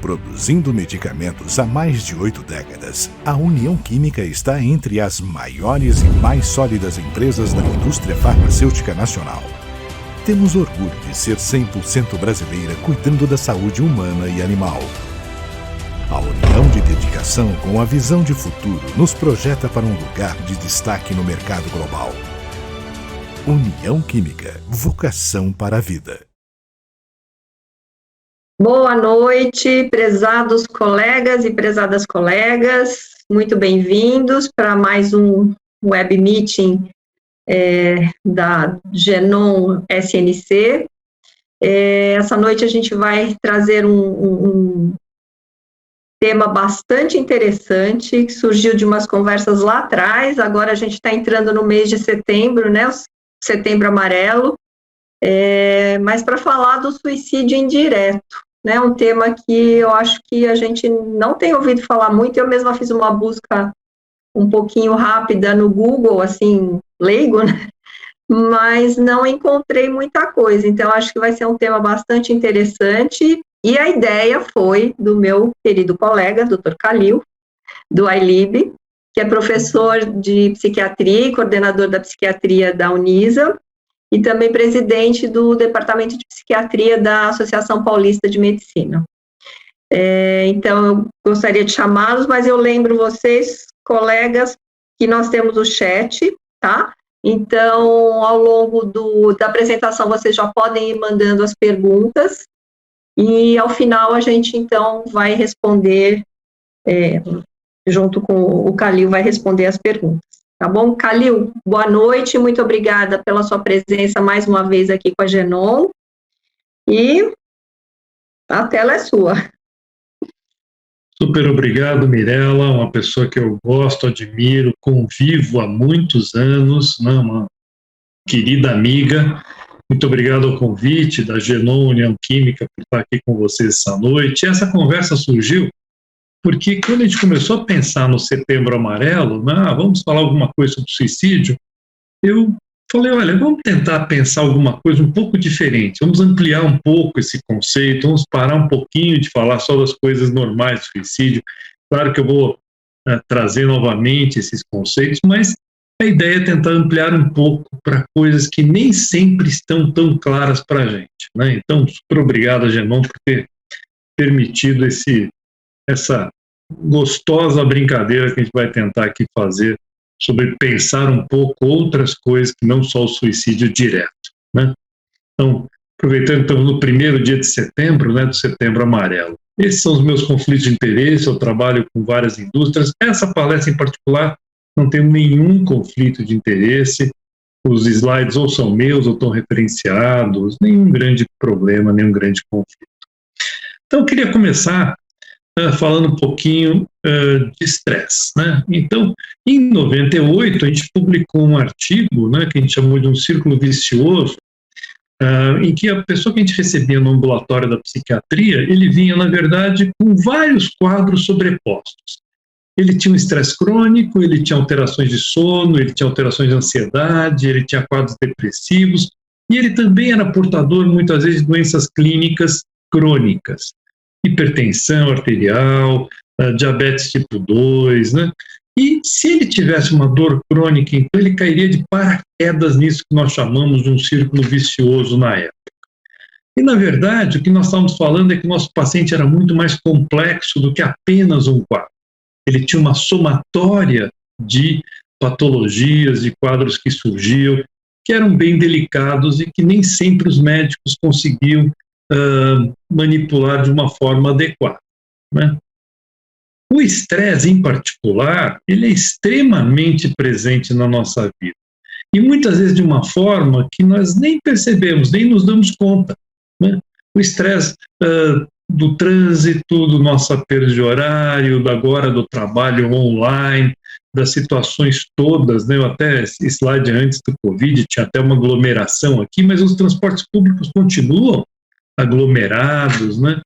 Produzindo medicamentos há mais de 8 décadas, a União Química está entre as maiores e mais sólidas empresas da indústria farmacêutica nacional. Temos orgulho de ser 100% brasileira cuidando da saúde humana e animal. A união de dedicação com a visão de futuro nos projeta para um lugar de destaque no mercado global. União Química, vocação para a vida. Boa noite, prezados colegas e prezadas colegas, muito bem-vindos para mais um web meeting da Genom SNC. Essa noite a gente vai trazer um tema bastante interessante, que surgiu de umas conversas lá atrás. Agora a gente está entrando no mês de setembro, né, o Setembro Amarelo, mas para falar do suicídio indireto, né, um tema que eu acho que a gente não tem ouvido falar muito. Eu mesma fiz uma busca um pouquinho rápida no Google, assim, leigo, né, mas não encontrei muita coisa. Então acho que vai ser um tema bastante interessante, e a ideia foi do meu querido colega, Dr. Khalil, do iLib, que é professor de psiquiatria e coordenador da psiquiatria da Unisa, e também presidente do Departamento de Psiquiatria da Associação Paulista de Medicina. Então, eu gostaria de chamá-los, mas eu lembro vocês, colegas, que nós temos o chat, tá? Então, ao longo da apresentação, vocês já podem ir mandando as perguntas, e ao final a gente, então, vai responder, junto com o Khalil, vai responder as perguntas. Tá bom? Khalil, boa noite, muito obrigada pela sua presença mais uma vez aqui com a Genom, e a tela é sua. Super obrigado, Mirella, uma pessoa que eu gosto, admiro, convivo há muitos anos, né, uma querida amiga. Muito obrigado ao convite da Genom União Química por estar aqui com vocês essa noite. Essa conversa surgiu porque quando a gente começou a pensar no Setembro Amarelo, vamos falar alguma coisa sobre suicídio, eu falei, olha, vamos tentar pensar alguma coisa um pouco diferente, vamos ampliar um pouco esse conceito, vamos parar um pouquinho de falar só das coisas normais do suicídio. Claro que eu vou trazer novamente esses conceitos, mas a ideia é tentar ampliar um pouco para coisas que nem sempre estão tão claras para a gente, né? Então, super obrigado, Genom, por ter permitido essa gostosa brincadeira que a gente vai tentar aqui fazer sobre pensar um pouco outras coisas que não só o suicídio direto, né? Então, aproveitando, estamos no primeiro dia de setembro, né, do Setembro Amarelo. Esses são os meus conflitos de interesse, eu trabalho com várias indústrias. Essa palestra em particular não tenho nenhum conflito de interesse, os slides ou são meus ou estão referenciados, nenhum grande problema, nenhum grande conflito. Então, eu queria começar falando um pouquinho de estresse, né? Então, em 98, a gente publicou um artigo, né, que a gente chamou de um círculo vicioso, em que a pessoa que a gente recebia no ambulatório da psiquiatria, ele vinha, na verdade, com vários quadros sobrepostos. Ele tinha um estresse crônico, ele tinha alterações de sono, ele tinha alterações de ansiedade, ele tinha quadros depressivos, e ele também era portador, muitas vezes, de doenças clínicas crônicas. Hipertensão arterial, diabetes tipo 2, né? E se ele tivesse uma dor crônica, então ele cairia de paraquedas nisso que nós chamamos de um círculo vicioso na época. E, na verdade, o que nós estávamos falando é que o nosso paciente era muito mais complexo do que apenas um quadro. Ele tinha uma somatória de patologias, de quadros que surgiam, que eram bem delicados e que nem sempre os médicos conseguiam manipular de uma forma adequada, né? O estresse, em particular, ele é extremamente presente na nossa vida. E muitas vezes de uma forma que nós nem percebemos, nem nos damos conta, né? O estresse do trânsito, do nosso aperto de horário, agora do trabalho online, das situações todas, né? Eu até, esse slide antes do Covid, tinha até uma aglomeração aqui, mas os transportes públicos continuam aglomerados, né?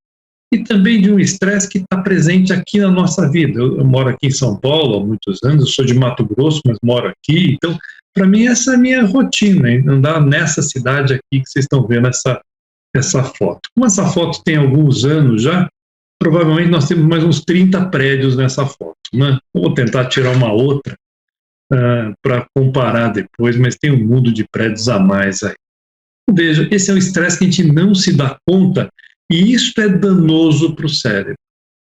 e também de um estresse que está presente aqui na nossa vida. Eu moro aqui em São Paulo há muitos anos, eu sou de Mato Grosso, mas moro aqui, então, para mim, essa é a minha rotina, hein? Andar nessa cidade aqui que vocês estão vendo essa foto. Como essa foto tem alguns anos já, provavelmente nós temos mais uns 30 prédios nessa foto, né? Vou tentar tirar uma outra para comparar depois, mas tem um mundo de prédios a mais aí. Veja, esse é o estresse que a gente não se dá conta, e isso é danoso para o cérebro.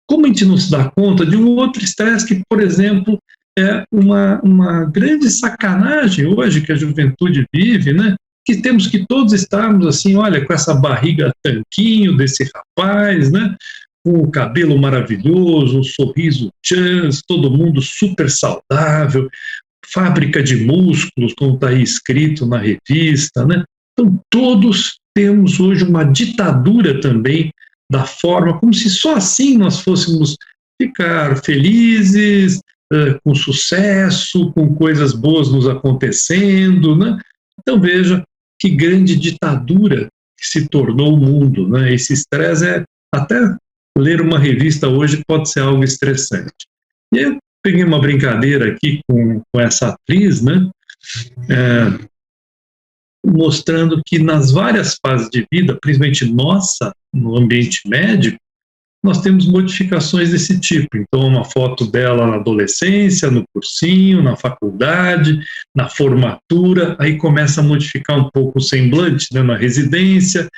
Como a gente não se dá conta de um outro estresse que, por exemplo, é uma grande sacanagem hoje que a juventude vive, né? Que temos que todos estarmos assim, olha, com essa barriga tanquinho desse rapaz, né? Com o cabelo maravilhoso, um sorriso chance, todo mundo super saudável, fábrica de músculos, como está aí escrito na revista, né? Então, todos temos hoje uma ditadura também da forma, como se só assim nós fôssemos ficar felizes, com sucesso, com coisas boas nos acontecendo, né? Então, veja que grande ditadura que se tornou o mundo, né? Esse estresse até ler uma revista hoje pode ser algo estressante. E eu peguei uma brincadeira aqui com essa atriz, né? Mostrando que nas várias fases de vida, principalmente nossa, no ambiente médico, nós temos modificações desse tipo. Então, uma foto dela na adolescência, no cursinho, na faculdade, na formatura, aí começa a modificar um pouco o semblante, né, na residência,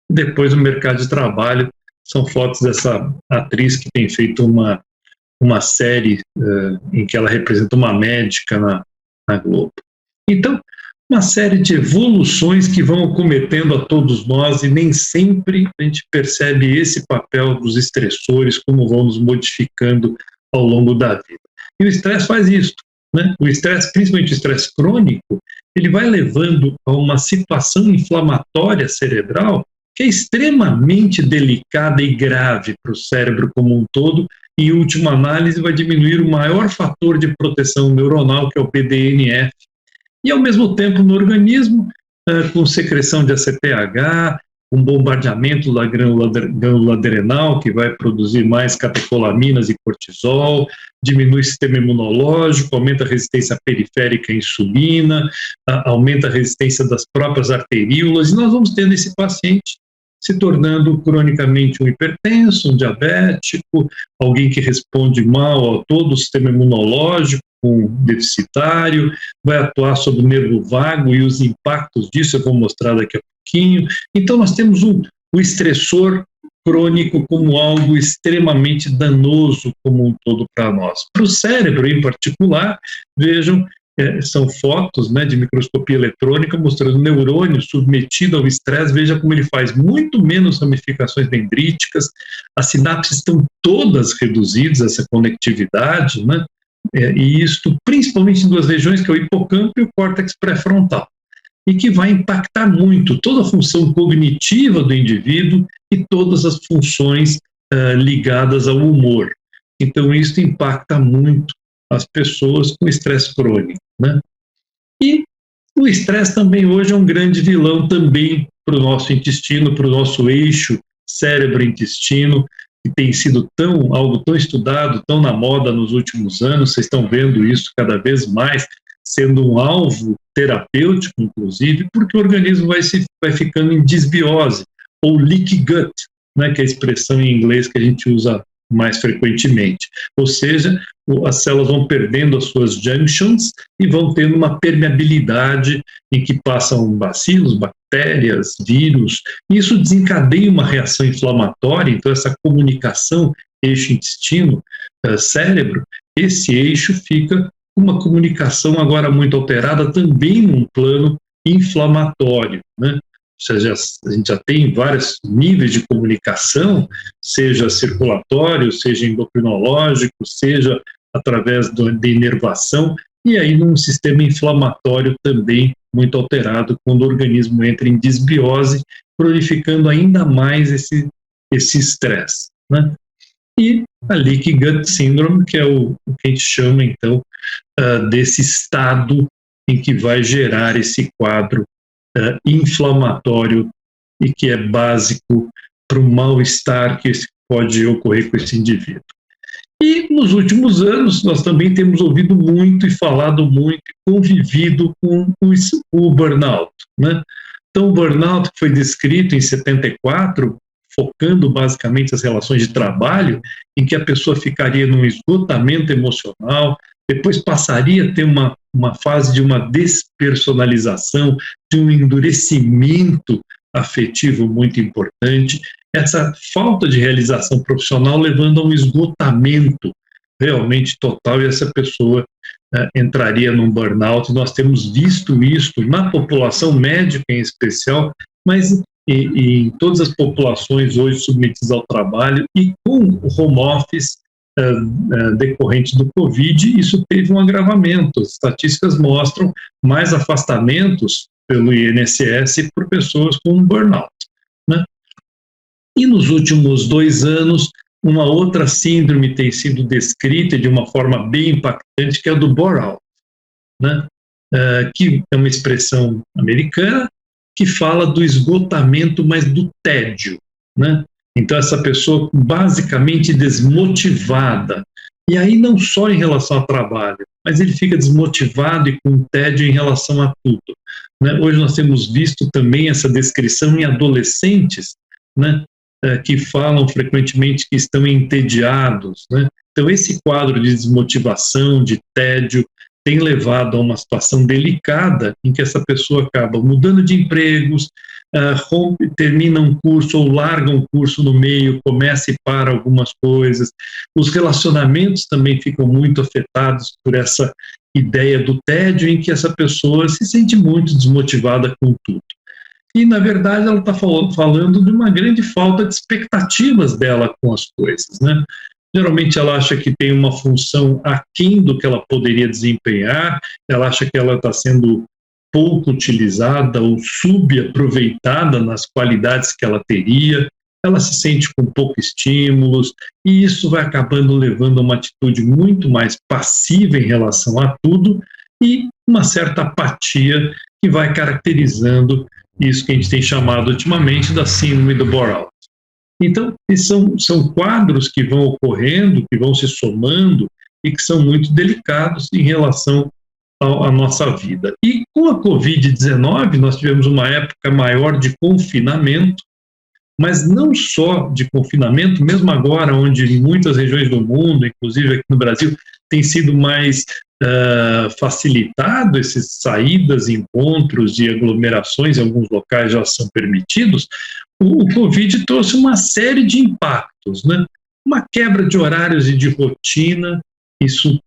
depois no mercado de trabalho. São fotos dessa atriz que tem feito uma série em que ela representa uma médica na Globo. Então, uma série de evoluções que vão acometendo a todos nós e nem sempre a gente percebe esse papel dos estressores, como vão nos modificando ao longo da vida. E o estresse faz isso, né? O estresse, principalmente o estresse crônico, ele vai levando a uma situação inflamatória cerebral que é extremamente delicada e grave para o cérebro como um todo, e em última análise vai diminuir o maior fator de proteção neuronal, que é o BDNF, e ao mesmo tempo no organismo, com secreção de ACTH, um bombardeamento da glândula adrenal, que vai produzir mais catecolaminas e cortisol, diminui o sistema imunológico, aumenta a resistência periférica à insulina, aumenta a resistência das próprias arteríolas, e nós vamos tendo esse paciente se tornando cronicamente um hipertenso, um diabético, alguém que responde mal a todo o sistema imunológico, um deficitário, vai atuar sobre o nervo vago e os impactos disso eu vou mostrar daqui a pouquinho. Então nós temos o estressor crônico como algo extremamente danoso como um todo para nós. Para o cérebro em particular, vejam, são fotos, né, de microscopia eletrônica mostrando o neurônio submetido ao estresse, veja como ele faz muito menos ramificações dendríticas, as sinapses estão todas reduzidas, essa conectividade, né? E isto principalmente em duas regiões, que é o hipocampo e o córtex pré-frontal, e que vai impactar muito toda a função cognitiva do indivíduo e todas as funções ligadas ao humor. Então isso impacta muito as pessoas com estresse crônico, né? E o estresse também hoje é um grande vilão também para o nosso intestino, para o nosso eixo cérebro-intestino, que tem sido algo tão estudado, tão na moda nos últimos anos. Vocês estão vendo isso cada vez mais, sendo um alvo terapêutico, inclusive, porque o organismo vai ficando em disbiose, ou leaky gut, né, que é a expressão em inglês que a gente usa mais frequentemente. Ou seja, as células vão perdendo as suas junctions e vão tendo uma permeabilidade em que passam bacilos, bactérias, vírus, e isso desencadeia uma reação inflamatória. Então essa comunicação eixo intestino-cérebro, esse eixo fica com uma comunicação agora muito alterada também num plano inflamatório, né? Ou seja, a gente já tem vários níveis de comunicação, seja circulatório, seja endocrinológico, seja através de inervação, e aí num sistema inflamatório também muito alterado, quando o organismo entra em disbiose, cronificando ainda mais esse estresse, né? E a Leaky Gut Syndrome, que é o que a gente chama, então, desse estado em que vai gerar esse quadro inflamatório e que é básico para o mal-estar que esse pode ocorrer com esse indivíduo. E nos últimos anos nós também temos ouvido muito e falado muito e convivido com o burnout, né? Então o burnout foi descrito em 74, focando basicamente as relações de trabalho, em que a pessoa ficaria num esgotamento emocional, depois passaria a ter uma fase de uma despersonalização, de um endurecimento afetivo muito importante, essa falta de realização profissional levando a um esgotamento realmente total, e essa pessoa entraria num burnout. Nós temos visto isso na população médica em especial, mas em todas as populações hoje submetidas ao trabalho, e com o home office decorrente do Covid, isso teve um agravamento. As estatísticas mostram mais afastamentos pelo INSS por pessoas com burnout, né? E nos últimos 2 anos, uma outra síndrome tem sido descrita de uma forma bem impactante, que é a do bore-out, né? Que é uma expressão americana que fala do esgotamento, mas do tédio, né? Então essa pessoa basicamente desmotivada, e aí não só em relação ao trabalho, mas ele fica desmotivado e com tédio em relação a tudo, né? Hoje nós temos visto também essa descrição em adolescentes, né? Que falam frequentemente que estão entediados, né? Então esse quadro de desmotivação, de tédio, tem levado a uma situação delicada em que essa pessoa acaba mudando de empregos, termina um curso ou larga um curso no meio, começa e para algumas coisas. Os relacionamentos também ficam muito afetados por essa ideia do tédio, em que essa pessoa se sente muito desmotivada com tudo. E, na verdade, ela está falando de uma grande falta de expectativas dela com as coisas, né? Geralmente ela acha que tem uma função aquém do que ela poderia desempenhar, ela acha que ela está sendo pouco utilizada ou subaproveitada nas qualidades que ela teria, ela se sente com poucos estímulos, e isso vai acabando levando a uma atitude muito mais passiva em relação a tudo, e uma certa apatia que vai caracterizando isso que a gente tem chamado ultimamente da síndrome do bore-out. Então, são quadros que vão ocorrendo, que vão se somando e que são muito delicados em relação à nossa vida. E com a Covid-19, nós tivemos uma época maior de confinamento, mas não só de confinamento, mesmo agora, onde em muitas regiões do mundo, inclusive aqui no Brasil, tem sido mais facilitado essas saídas, encontros e aglomerações, em alguns locais já são permitidos. O Covid trouxe uma série de impactos, né? Uma quebra de horários e de rotina, isso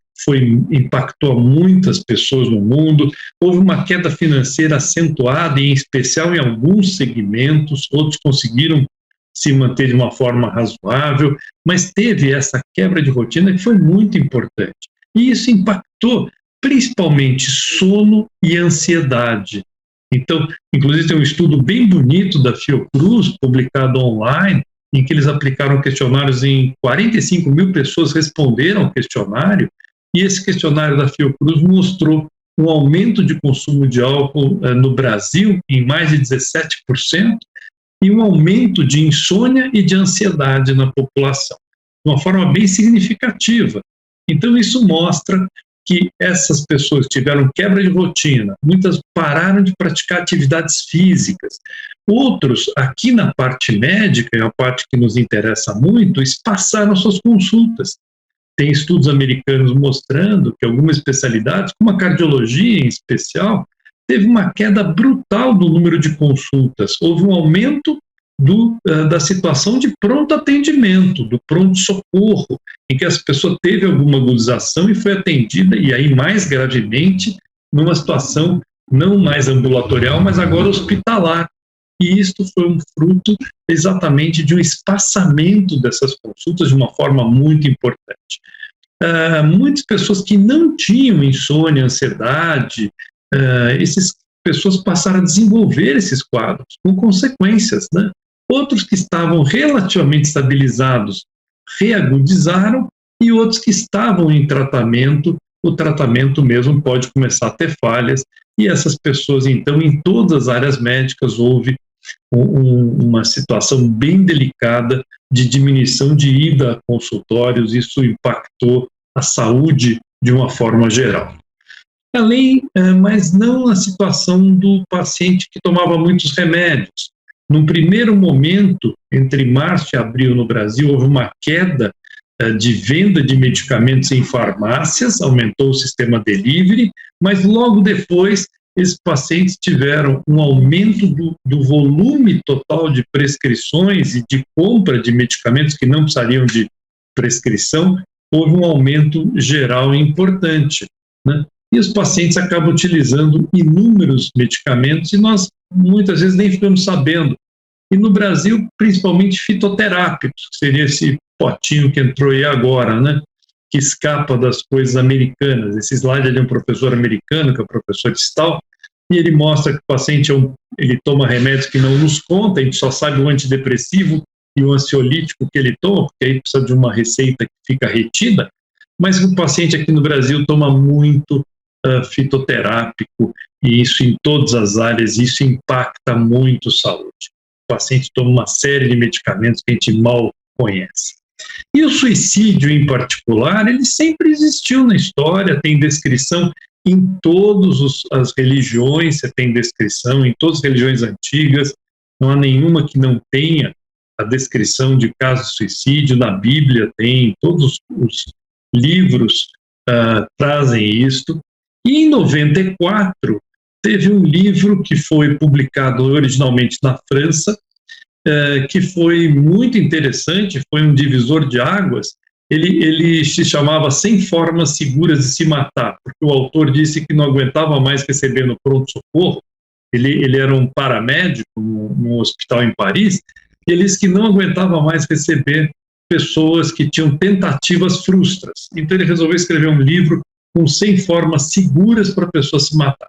impactou muitas pessoas no mundo. Houve uma queda financeira acentuada, em especial em alguns segmentos, outros conseguiram se manter de uma forma razoável, mas teve essa quebra de rotina que foi muito importante. E isso impactou principalmente sono e ansiedade. Então, inclusive tem um estudo bem bonito da Fiocruz, publicado online, em que eles aplicaram questionários em 45 mil pessoas, responderam ao questionário, e esse questionário da Fiocruz mostrou um aumento de consumo de álcool no Brasil em mais de 17%, e um aumento de insônia e de ansiedade na população, de uma forma bem significativa. Então isso mostra que essas pessoas tiveram quebra de rotina, muitas pararam de praticar atividades físicas, outros, aqui na parte médica, é a parte que nos interessa muito, espaçaram suas consultas. Tem estudos americanos mostrando que algumas especialidades, como a cardiologia em especial, teve uma queda brutal do número de consultas, houve um aumento da situação de pronto atendimento, do pronto-socorro, em que essa pessoa teve alguma agudização e foi atendida, e aí mais gravemente, numa situação não mais ambulatorial, mas agora hospitalar. E isto foi um fruto exatamente de um espaçamento dessas consultas de uma forma muito importante. Muitas pessoas que não tinham insônia, ansiedade, essas pessoas passaram a desenvolver esses quadros, com consequências, né? Outros que estavam relativamente estabilizados reagudizaram, e outros que estavam em tratamento, o tratamento mesmo pode começar a ter falhas, e essas pessoas, então, em todas as áreas médicas, houve uma situação bem delicada de diminuição de ida a consultórios. Isso impactou a saúde de uma forma geral. Além, mas não a situação do paciente que tomava muitos remédios. Num primeiro momento, entre março e abril no Brasil, houve uma queda de venda de medicamentos em farmácias, aumentou o sistema delivery, mas logo depois esses pacientes tiveram um aumento do volume total de prescrições e de compra de medicamentos que não precisariam de prescrição. Houve um aumento geral importante, né? E os pacientes acabam utilizando inúmeros medicamentos e nós muitas vezes nem ficamos sabendo. E no Brasil, principalmente fitoterápicos, que seria esse potinho que entrou aí agora, né? Que escapa das coisas americanas. Esse slide é de um professor americano, que é o professor Tistal, e ele mostra que o paciente ele toma remédios que não nos conta, a gente só sabe o antidepressivo e o ansiolítico que ele toma, porque aí precisa de uma receita que fica retida, mas o paciente aqui no Brasil toma muito fitoterápico, e isso em todas as áreas, isso impacta muito a saúde. O paciente toma uma série de medicamentos que a gente mal conhece. E o suicídio, em particular, ele sempre existiu na história, tem descrição em todas as religiões, você tem descrição em todas as religiões antigas, não há nenhuma que não tenha a descrição de casos de suicídio. Na Bíblia tem, todos os livros trazem isto. E em 94, teve um livro que foi publicado originalmente na França, que foi muito interessante, foi um divisor de águas. Ele se chamava 100 Formas Seguras de Se Matar, porque o autor disse que não aguentava mais receber no pronto-socorro. Ele era um paramédico num hospital em Paris, e ele disse que não aguentava mais receber pessoas que tinham tentativas frustras. Então ele resolveu escrever um livro com 100 formas seguras para a pessoa se matar.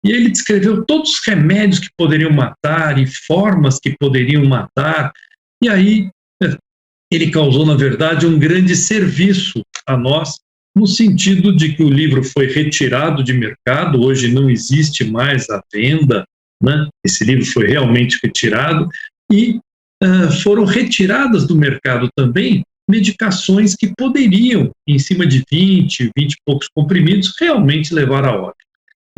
E ele descreveu todos os remédios que poderiam matar e formas que poderiam matar. E aí ele causou, na verdade, um grande serviço a nós, no sentido de que o livro foi retirado de mercado, hoje não existe mais à venda, né? Esse livro foi realmente retirado, e foram retiradas do mercado também medicações que poderiam, em cima de 20 e poucos comprimidos, realmente levar à óbito.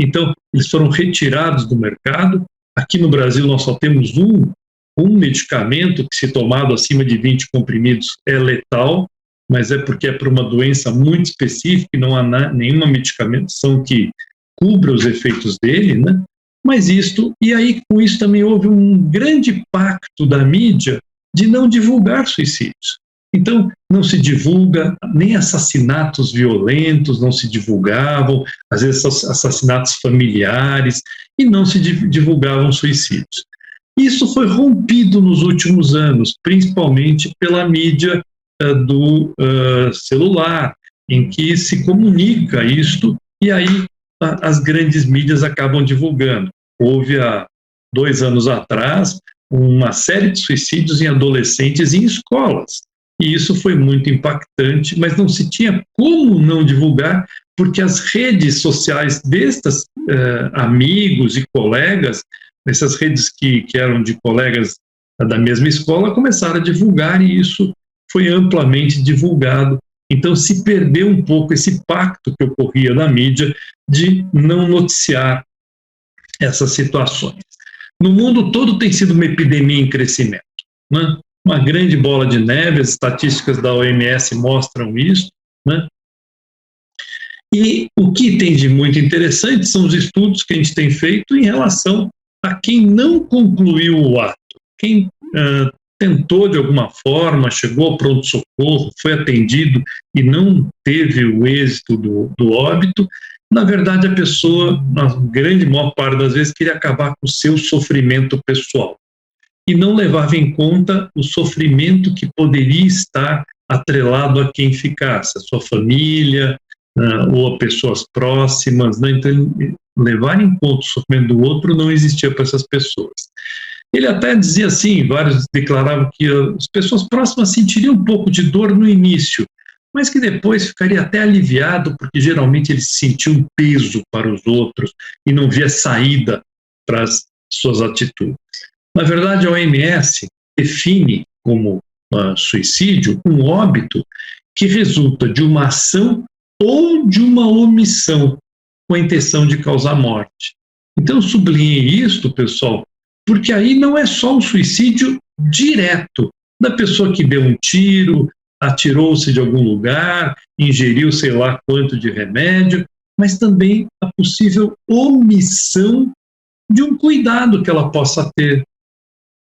Então, eles foram retirados do mercado. Aqui no Brasil nós só temos um medicamento que, se tomado acima de 20 comprimidos, é letal, mas é porque é para uma doença muito específica e não há nenhuma medicação que cubra os efeitos dele, né? Mas e aí com isso também houve um grande pacto da mídia de não divulgar suicídios. Então, não se divulga, nem assassinatos violentos não se divulgavam, às vezes assassinatos familiares, e não se divulgavam suicídios. Isso foi rompido nos últimos anos, principalmente pela mídia do celular, em que se comunica isto, e aí as grandes mídias acabam divulgando. Houve, há 2 anos atrás, uma série de suicídios em adolescentes em escolas. E isso foi muito impactante, mas não se tinha como não divulgar, porque as redes sociais destes amigos e colegas, essas redes que eram de colegas da mesma escola, começaram a divulgar, e isso foi amplamente divulgado. Então se perdeu um pouco esse pacto que ocorria na mídia de não noticiar essas situações. No mundo todo tem sido uma epidemia em crescimento, né? Uma grande bola de neve, as estatísticas da OMS mostram isso, né? E o que tem de muito interessante são os estudos que a gente tem feito em relação a quem não concluiu o ato, quem tentou de alguma forma, chegou ao pronto-socorro, foi atendido e não teve o êxito do óbito. Na verdade, a pessoa, na grande maior parte das vezes, queria acabar com o seu sofrimento pessoal e não levava em conta o sofrimento que poderia estar atrelado a quem ficasse, a sua família ou a pessoas próximas, né? Então, levar em conta o sofrimento do outro não existia para essas pessoas. Ele até dizia assim, vários declaravam que as pessoas próximas sentiriam um pouco de dor no início, mas que depois ficaria até aliviado, porque geralmente ele sentia um peso para os outros e não via saída para as suas atitudes. Na verdade, a OMS define como suicídio um óbito que resulta de uma ação ou de uma omissão com a intenção de causar morte. Então, sublinhei isto, pessoal, porque aí não é só um suicídio direto da pessoa que deu um tiro, atirou-se de algum lugar, ingeriu sei lá quanto de remédio, mas também a possível omissão de um cuidado que ela possa ter.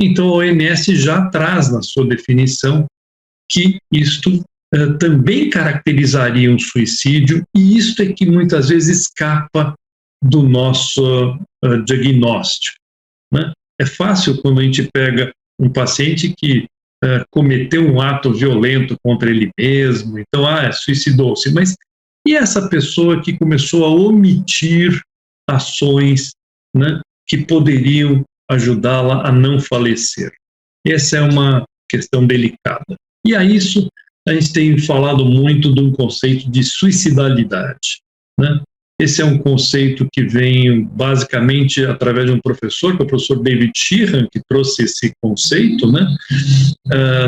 Então, a OMS já traz na sua definição que isto também caracterizaria um suicídio, e isto é que muitas vezes escapa do nosso diagnóstico, né? É fácil quando a gente pega um paciente que cometeu um ato violento contra ele mesmo, então, suicidou-se, mas e essa pessoa que começou a omitir ações, né, que poderiam ajudá-la a não falecer? Essa é uma questão delicada. E a isso a gente tem falado muito de um conceito de suicidalidade, né? Esse é um conceito que vem basicamente através de um professor, que é o professor David Sheehan, que trouxe esse conceito, né,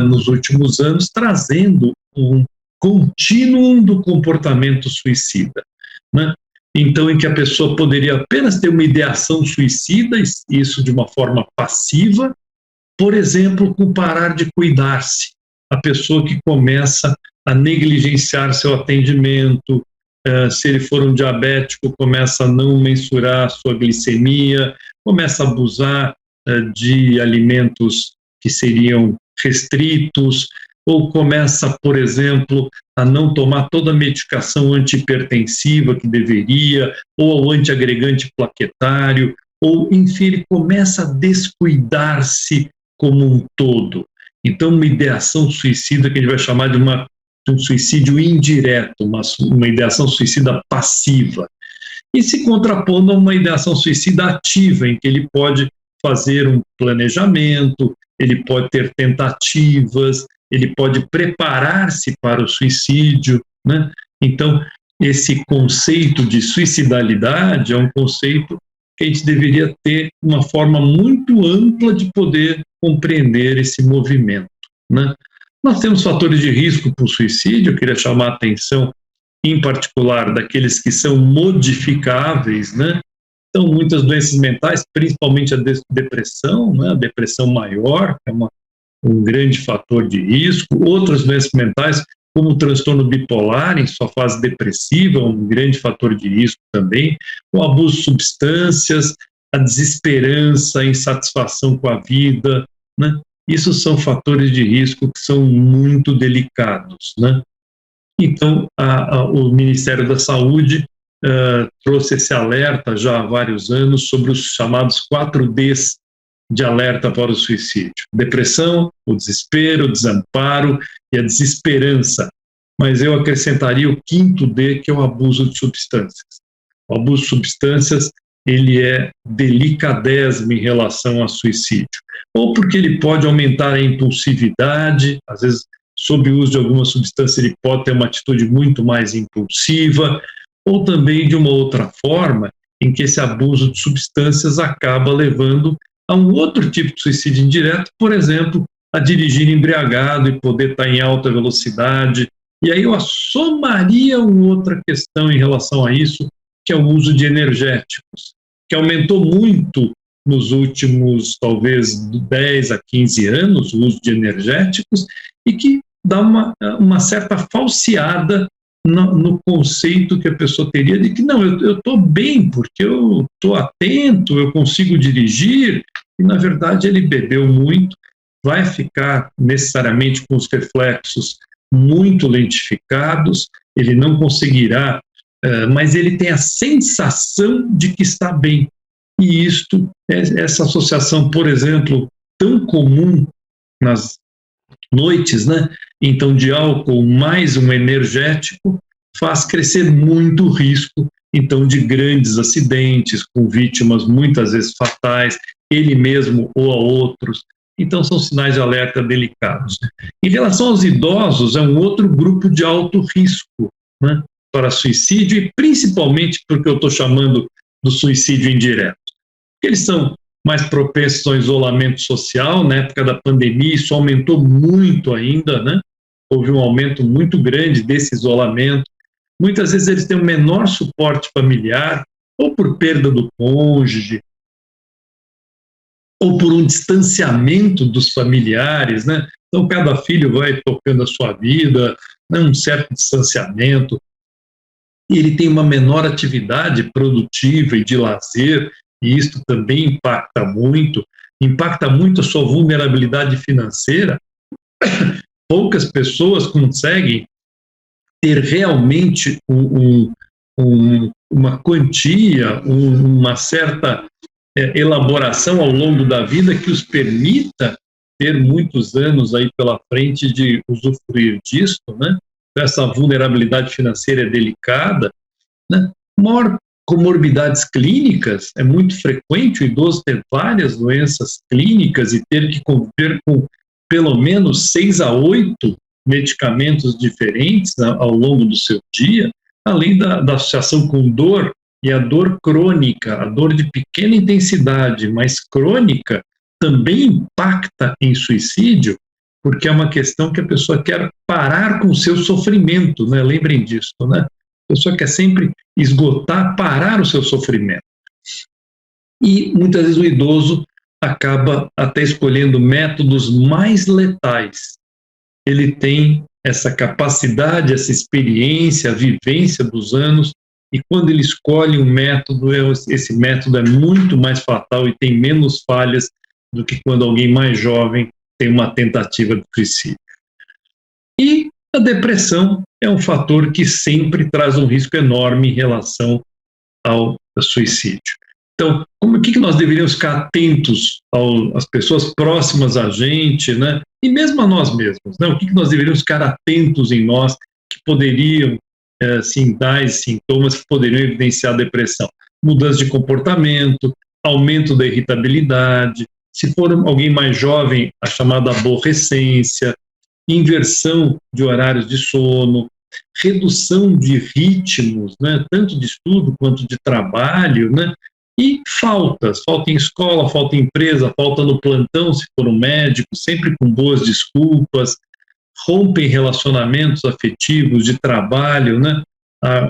nos últimos anos, trazendo um contínuo do comportamento suicida, né? Então, em que a pessoa poderia apenas ter uma ideação suicida, isso de uma forma passiva, por exemplo, com parar de cuidar-se. A pessoa que começa a negligenciar seu atendimento, se ele for um diabético, começa a não mensurar sua glicemia, começa a abusar de alimentos que seriam restritos, ou começa, por exemplo, a não tomar toda a medicação antihipertensiva que deveria, ou o antiagregante plaquetário, ou, enfim, ele começa a descuidar-se como um todo. Então, uma ideação suicida que a gente vai chamar de um suicídio indireto, uma ideação suicida passiva. E se contrapondo a uma ideação suicida ativa, em que ele pode fazer um planejamento, ele pode ter tentativas, ele pode preparar-se para o suicídio, né? Então, esse conceito de suicidalidade é um conceito que a gente deveria ter uma forma muito ampla de poder compreender esse movimento, né? Nós temos fatores de risco para o suicídio, eu queria chamar a atenção, em particular, daqueles que são modificáveis, né? Então, muitas doenças mentais, principalmente a depressão, né? A depressão maior é um grande fator de risco. Outras doenças mentais, como o transtorno bipolar, em sua fase depressiva, é um grande fator de risco também. O abuso de substâncias, a desesperança, a insatisfação com a vida, né? Isso são fatores de risco que são muito delicados, né? Então, o Ministério da Saúde trouxe esse alerta já há vários anos sobre os chamados 4Ds de alerta para o suicídio: depressão, o desespero, o desamparo e a desesperança. Mas eu acrescentaria o 5º D, que é o abuso de substâncias. O abuso de substâncias, ele é delicadésimo em relação ao suicídio, ou porque ele pode aumentar a impulsividade, às vezes, sob o uso de alguma substância, ele pode ter uma atitude muito mais impulsiva, ou também de uma outra forma, em que esse abuso de substâncias acaba levando a um outro tipo de suicídio indireto, por exemplo, a dirigir embriagado e poder estar em alta velocidade. E aí eu somaria uma outra questão em relação a isso, que é o uso de energéticos, que aumentou muito nos últimos, talvez, 10 a 15 anos, o uso de energéticos, e que dá uma certa falseada no conceito que a pessoa teria de que, não, eu estou bem, porque eu estou atento, eu consigo dirigir, e, na verdade, ele bebeu muito, vai ficar necessariamente com os reflexos muito lentificados, ele não conseguirá, mas ele tem a sensação de que está bem. E isto, essa associação, por exemplo, tão comum nas noites, né? Então, de álcool mais um energético, faz crescer muito o risco, então, de grandes acidentes, com vítimas muitas vezes fatais, ele mesmo ou a outros. Então, são sinais de alerta delicados. Em relação aos idosos, é um outro grupo de alto risco, né, para suicídio, e principalmente porque eu estou chamando do suicídio indireto. Eles são mais propensos ao isolamento social. Na época da pandemia, isso aumentou muito ainda, né? Houve um aumento muito grande desse isolamento. Muitas vezes eles têm um menor suporte familiar, ou por perda do cônjuge, ou por um distanciamento dos familiares, né? Então, cada filho vai tocando a sua vida, né? Um certo distanciamento. Ele tem uma menor atividade produtiva e de lazer, e isto também impacta muito a sua vulnerabilidade financeira. Poucas pessoas conseguem ter realmente uma quantia, uma certa elaboração ao longo da vida que os permita ter muitos anos aí pela frente de usufruir disso, né? Essa vulnerabilidade financeira é delicada, né? Maior comorbidades clínicas, é muito frequente o idoso ter várias doenças clínicas e ter que conviver com pelo menos 6 a 8 medicamentos diferentes, né, ao longo do seu dia, além da associação com dor, e a dor crônica, a dor de pequena intensidade, mas crônica, também impacta em suicídio, porque é uma questão que a pessoa quer parar com o seu sofrimento, né? Lembrem disso, né? A pessoa quer sempre esgotar, parar o seu sofrimento. E muitas vezes o idoso acaba até escolhendo métodos mais letais. Ele tem essa capacidade, essa experiência, a vivência dos anos, e quando ele escolhe um método, esse método é muito mais fatal e tem menos falhas do que quando alguém mais jovem tem uma tentativa de suicídio. E a depressão é um fator que sempre traz um risco enorme em relação ao suicídio. Então, o que nós deveríamos ficar atentos às pessoas próximas a gente, né? E mesmo a nós mesmos, né? O que nós deveríamos ficar atentos em nós que poderiam sinais, sintomas que poderiam evidenciar a depressão? Mudança de comportamento, aumento da irritabilidade, se for alguém mais jovem, a chamada aborrecência, inversão de horários de sono, redução de ritmos, né, tanto de estudo quanto de trabalho, né, e falta em escola, falta em empresa, falta no plantão, se for um médico, sempre com boas desculpas, rompem relacionamentos afetivos, de trabalho, né?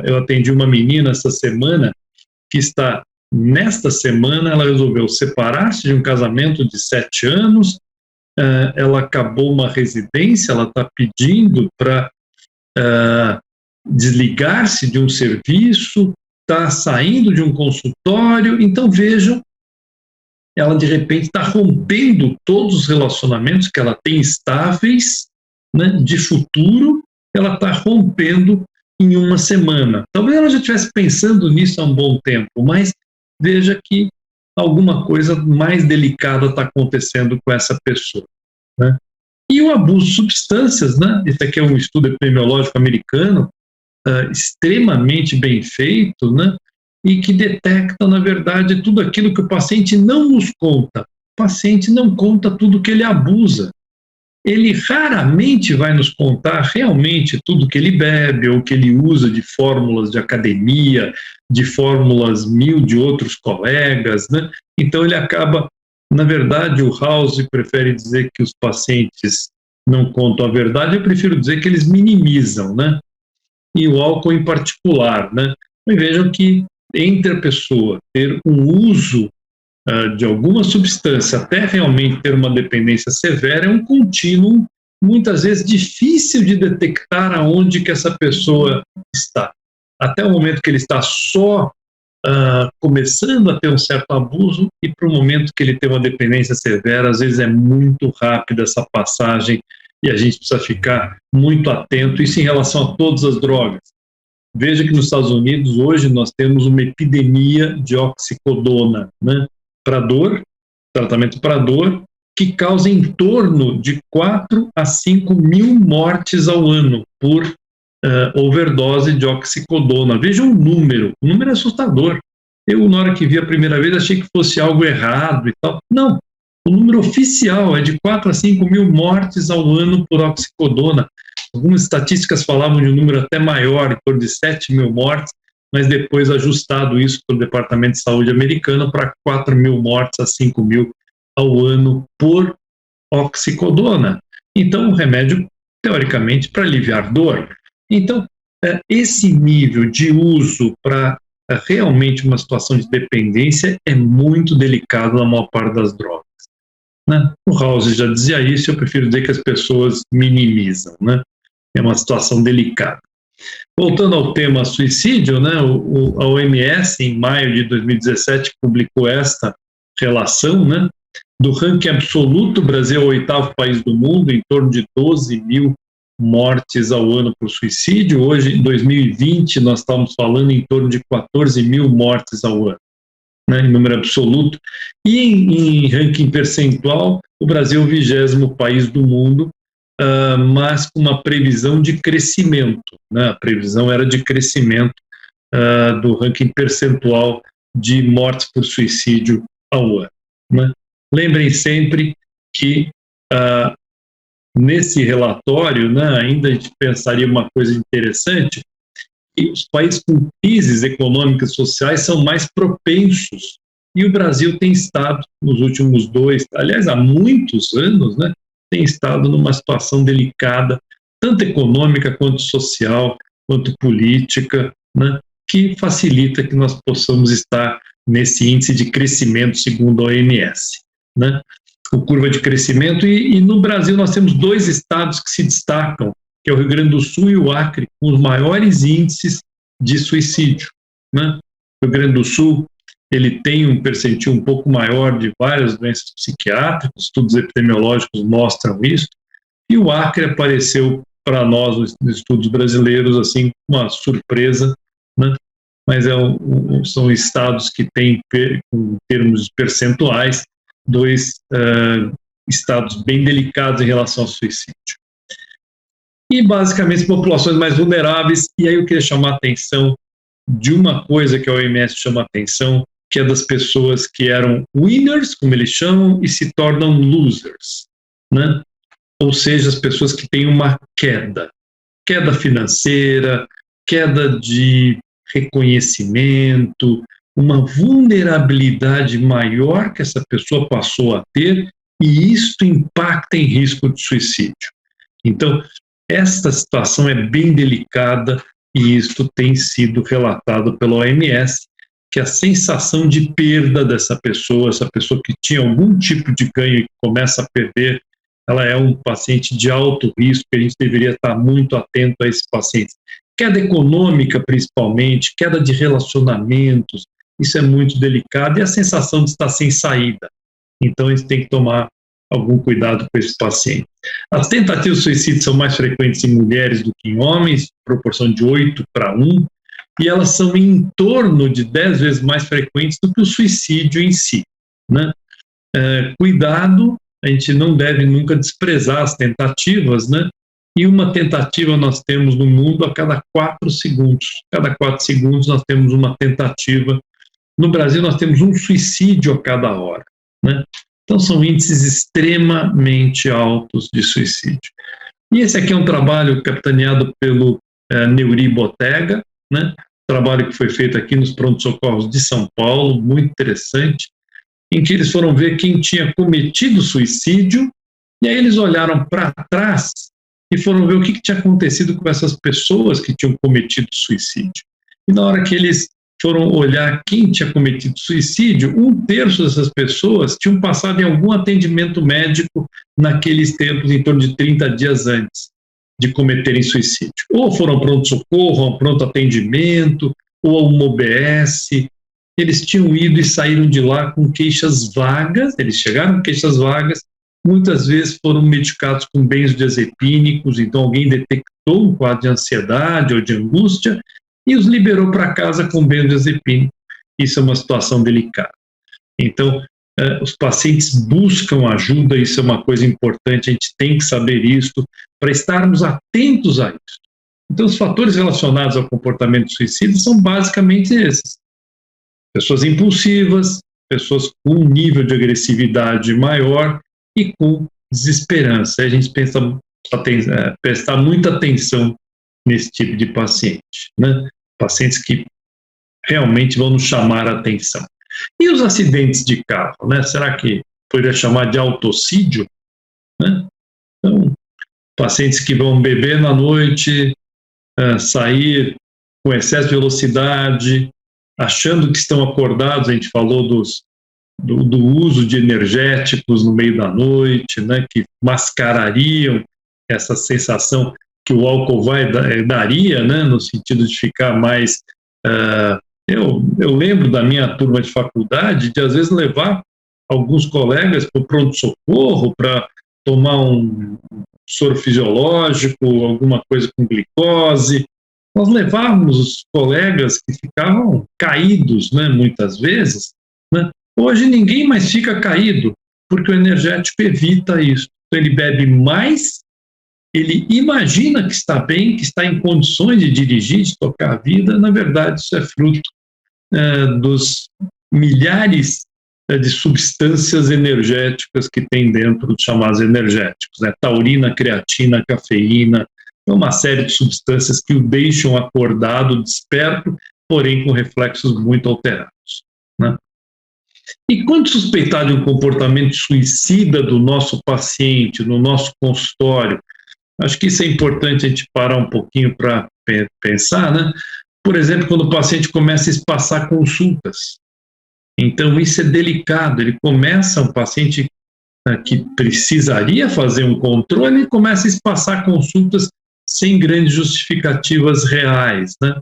Eu atendi uma menina essa semana que nesta semana, ela resolveu separar-se de um casamento de 7 anos, ela acabou uma residência, ela está pedindo para desligar-se de um serviço, está saindo de um consultório. Então, vejam, ela de repente está rompendo todos os relacionamentos que ela tem estáveis, né, de futuro, ela está rompendo em uma semana. Talvez ela já estivesse pensando nisso há um bom tempo, mas veja que alguma coisa mais delicada está acontecendo com essa pessoa, né? E o abuso de substâncias, né? Esse aqui é um estudo epidemiológico americano, extremamente bem feito, né? E que detecta, na verdade, tudo aquilo que o paciente não nos conta. O paciente não conta tudo que ele abusa. Ele raramente vai nos contar realmente tudo que ele bebe ou que ele usa de fórmulas de academia, de fórmulas mil de outros colegas, né? Então ele acaba, na verdade, o House prefere dizer que os pacientes não contam a verdade, eu prefiro dizer que eles minimizam, né? E o álcool em particular, né? E vejam que entre a pessoa ter um uso de alguma substância até realmente ter uma dependência severa é um contínuo, muitas vezes difícil de detectar aonde que essa pessoa está. Até o momento que ele está só começando a ter um certo abuso e para o momento que ele tem uma dependência severa, às vezes é muito rápida essa passagem e a gente precisa ficar muito atento, isso em relação a todas as drogas. Veja que nos Estados Unidos hoje nós temos uma epidemia de oxicodona, né? Para dor, tratamento para dor, que causa em torno de 4 a 5 mil mortes ao ano por overdose de oxicodona. Veja o número é assustador. Eu, na hora que vi a primeira vez, achei que fosse algo errado e tal. Não, o número oficial é de 4 a 5 mil mortes ao ano por oxicodona. Algumas estatísticas falavam de um número até maior, em torno de 7 mil mortes, mas depois ajustado isso pelo Departamento de Saúde americano para 4.000 mortes a 5.000 ao ano por oxicodona. Então, um remédio, teoricamente, para aliviar dor. Então, esse nível de uso para realmente uma situação de dependência é muito delicado na maior parte das drogas, né? O House já dizia isso, eu prefiro dizer que as pessoas minimizam, né? É uma situação delicada. Voltando ao tema suicídio, né? A OMS, em maio de 2017, publicou esta relação, né? Do ranking absoluto, o Brasil é o 8º país do mundo, em torno de 12.000 mortes ao ano por suicídio. Hoje, em 2020, nós estamos falando em torno de 14.000 mortes ao ano, né, em número absoluto. E em ranking percentual, o Brasil é o 20º país do mundo, mas com uma previsão de crescimento, né? A previsão era de crescimento do ranking percentual de mortes por suicídio ao ano, né? Lembrem sempre que nesse relatório, né, ainda a gente pensaria uma coisa interessante, que os países com crises econômicas e sociais são mais propensos, e o Brasil tem estado, nos últimos há muitos anos, né, tem estado numa situação delicada, tanto econômica quanto social, quanto política, né, que facilita que nós possamos estar nesse índice de crescimento segundo a OMS, né? A curva de crescimento, e no Brasil nós temos 2 estados que se destacam, que é o Rio Grande do Sul e o Acre, com os maiores índices de suicídio, né? O Rio Grande do Sul, ele tem um percentil um pouco maior de várias doenças psiquiátricas, estudos epidemiológicos mostram isso, e o Acre apareceu para nós, nos estudos brasileiros, assim, uma surpresa, né? Mas são estados que têm, em termos percentuais, 2 estados bem delicados em relação ao suicídio. E, basicamente, populações mais vulneráveis, e aí eu queria chamar a atenção de uma coisa que a OMS chama a atenção, que é das pessoas que eram winners, como eles chamam, e se tornam losers, né? Ou seja, as pessoas que têm uma queda financeira, queda de reconhecimento, uma vulnerabilidade maior que essa pessoa passou a ter, e isto impacta em risco de suicídio. Então, esta situação é bem delicada, e isto tem sido relatado pela OMS, que a sensação de perda dessa pessoa, essa pessoa que tinha algum tipo de ganho e que começa a perder, ela é um paciente de alto risco, e a gente deveria estar muito atento a esses pacientes. Queda econômica, principalmente, queda de relacionamentos, isso é muito delicado, e a sensação de estar sem saída. Então, a gente tem que tomar algum cuidado com esse paciente. As tentativas de suicídio são mais frequentes em mulheres do que em homens, proporção de 8:1, e elas são em torno de 10 vezes mais frequentes do que o suicídio em si, né? Cuidado, a gente não deve nunca desprezar as tentativas, né? E uma tentativa nós temos no mundo a cada 4 segundos. Cada 4 segundos nós temos uma tentativa. No Brasil nós temos um suicídio a cada hora, né? Então são índices extremamente altos de suicídio. E esse aqui é um trabalho capitaneado pelo Neuri Botega, né? Trabalho que foi feito aqui nos pronto-socorros de São Paulo, muito interessante, em que eles foram ver quem tinha cometido suicídio, e aí eles olharam para trás e foram ver o que tinha acontecido com essas pessoas que tinham cometido suicídio. E na hora que eles foram olhar quem tinha cometido suicídio, 1/3 dessas pessoas tinham passado em algum atendimento médico naqueles tempos, em torno de 30 dias antes de cometerem suicídio. Ou foram ao pronto-socorro, ao pronto atendimento, ou a uma OBS. Eles tinham ido e saíram de lá com queixas vagas, eles chegaram com queixas vagas, muitas vezes foram medicados com benzodiazepínicos, então alguém detectou um quadro de ansiedade ou de angústia e os liberou para casa com benzodiazepínico. Isso é uma situação delicada. Então, os pacientes buscam ajuda, isso é uma coisa importante, a gente tem que saber isso, para estarmos atentos a isso. Então, os fatores relacionados ao comportamento suicida são basicamente esses. Pessoas impulsivas, pessoas com um nível de agressividade maior e com desesperança. A gente prestar muita atenção nesse tipo de paciente, né? Pacientes que realmente vão nos chamar a atenção. E os acidentes de carro, né? Será que poderia chamar de autocídio? Né? Então, pacientes que vão beber na noite, sair com excesso de velocidade, achando que estão acordados, a gente falou do uso de energéticos no meio da noite, né, que mascarariam essa sensação que o álcool daria, né, no sentido de ficar mais... Eu lembro da minha turma de faculdade de, às vezes, levar alguns colegas para o pronto-socorro para tomar um soro fisiológico, alguma coisa com glicose. Nós levávamos os colegas que ficavam caídos, né, muitas vezes, né? Hoje ninguém mais fica caído, porque o energético evita isso. Então ele bebe mais, ele imagina que está bem, que está em condições de dirigir, de tocar a vida. Na verdade, isso é fruto dos milhares de substâncias energéticas que tem dentro dos chamados energéticos, né? Taurina, creatina, cafeína, uma série de substâncias que o deixam acordado, desperto, porém com reflexos muito alterados, né? E quando suspeitar de um comportamento suicida do nosso paciente, no nosso consultório, acho que isso é importante a gente parar um pouquinho para pensar, né? Por exemplo, quando o paciente começa a espaçar consultas. Então, isso é delicado. Ele começa, um paciente que precisaria fazer um controle, ele começa a espaçar consultas sem grandes justificativas reais, né?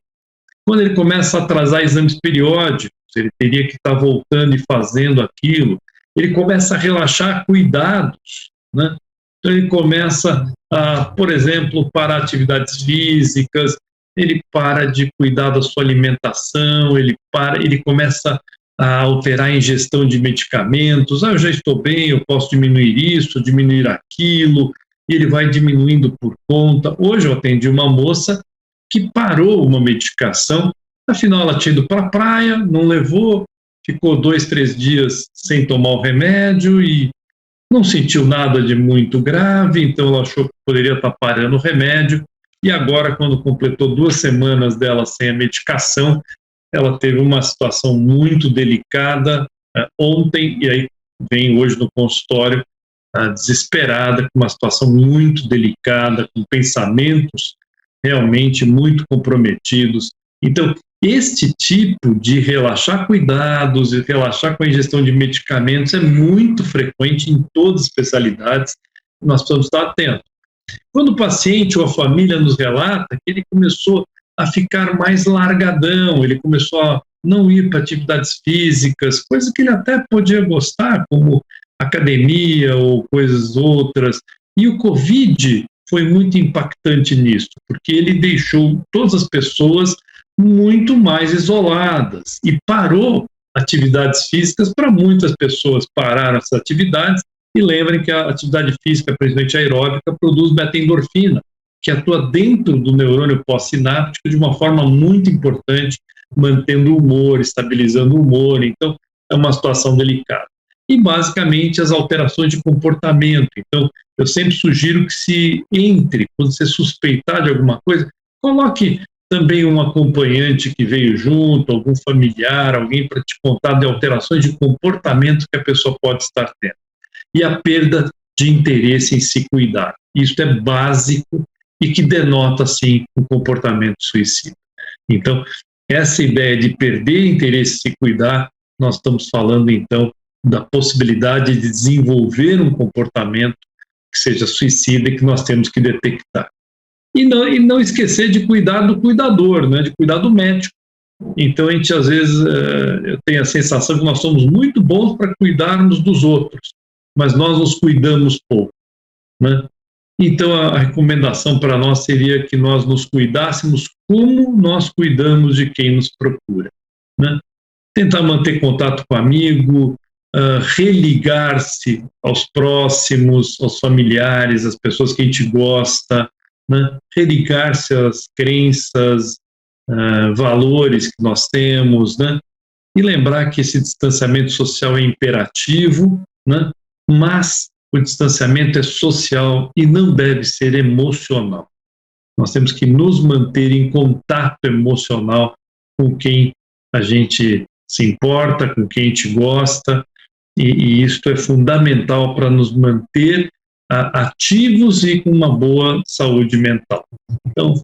Quando ele começa a atrasar exames periódicos, ele teria que estar voltando e fazendo aquilo, ele começa a relaxar cuidados, né? Então ele começa a, por exemplo, parar atividades físicas, ele para de cuidar da sua alimentação, ele começa a alterar a ingestão de medicamentos. Eu já estou bem, eu posso diminuir isso, diminuir aquilo, e ele vai diminuindo por conta. Hoje eu atendi uma moça que parou uma medicação, afinal ela tinha ido para a praia, não levou, ficou 2, 3 dias sem tomar o remédio e não sentiu nada de muito grave, então ela achou que poderia estar parando o remédio, e agora, quando completou 2 semanas dela sem a medicação, ela teve uma situação muito delicada ontem, e aí vem hoje no consultório desesperada, com uma situação muito delicada, com pensamentos realmente muito comprometidos. Então, este tipo de relaxar cuidados e relaxar com a ingestão de medicamentos é muito frequente em todas as especialidades, nós precisamos estar atentos. Quando o paciente ou a família nos relata que ele começou a ficar mais largadão, ele começou a não ir para atividades físicas, coisas que ele até podia gostar, como academia ou coisas outras, e o Covid foi muito impactante nisso, porque ele deixou todas as pessoas muito mais isoladas e parou atividades físicas. Para muitas pessoas pararam essas atividades, e lembrem que a atividade física, principalmente aeróbica, produz beta-endorfina, que atua dentro do neurônio pós-sináptico de uma forma muito importante, mantendo o humor, estabilizando o humor. Então, é uma situação delicada. E, basicamente, as alterações de comportamento. Então, eu sempre sugiro que quando você suspeitar de alguma coisa, coloque também um acompanhante que veio junto, algum familiar, alguém para te contar de alterações de comportamento que a pessoa pode estar tendo. E a perda de interesse em se cuidar. Isso é básico e que denota, sim, um comportamento suicida. Então, essa ideia de perder interesse em se cuidar, nós estamos falando, então, da possibilidade de desenvolver um comportamento que seja suicida e que nós temos que detectar. E não esquecer de cuidar do cuidador, né, de cuidar do médico. Então, a gente, às vezes, eu tenho a sensação que nós somos muito bons para cuidarmos dos outros, mas nós nos cuidamos pouco, né? Então, a recomendação para nós seria que nós nos cuidássemos como nós cuidamos de quem nos procura, né? Tentar manter contato com o amigo, religar-se aos próximos, aos familiares, às pessoas que a gente gosta, né? Religar-se às crenças, valores que nós temos, né? E lembrar que esse distanciamento social é imperativo, né? Mas o distanciamento é social e não deve ser emocional. Nós temos que nos manter em contato emocional com quem a gente se importa, com quem a gente gosta, e isto é fundamental para nos manter ativos e com uma boa saúde mental. Então,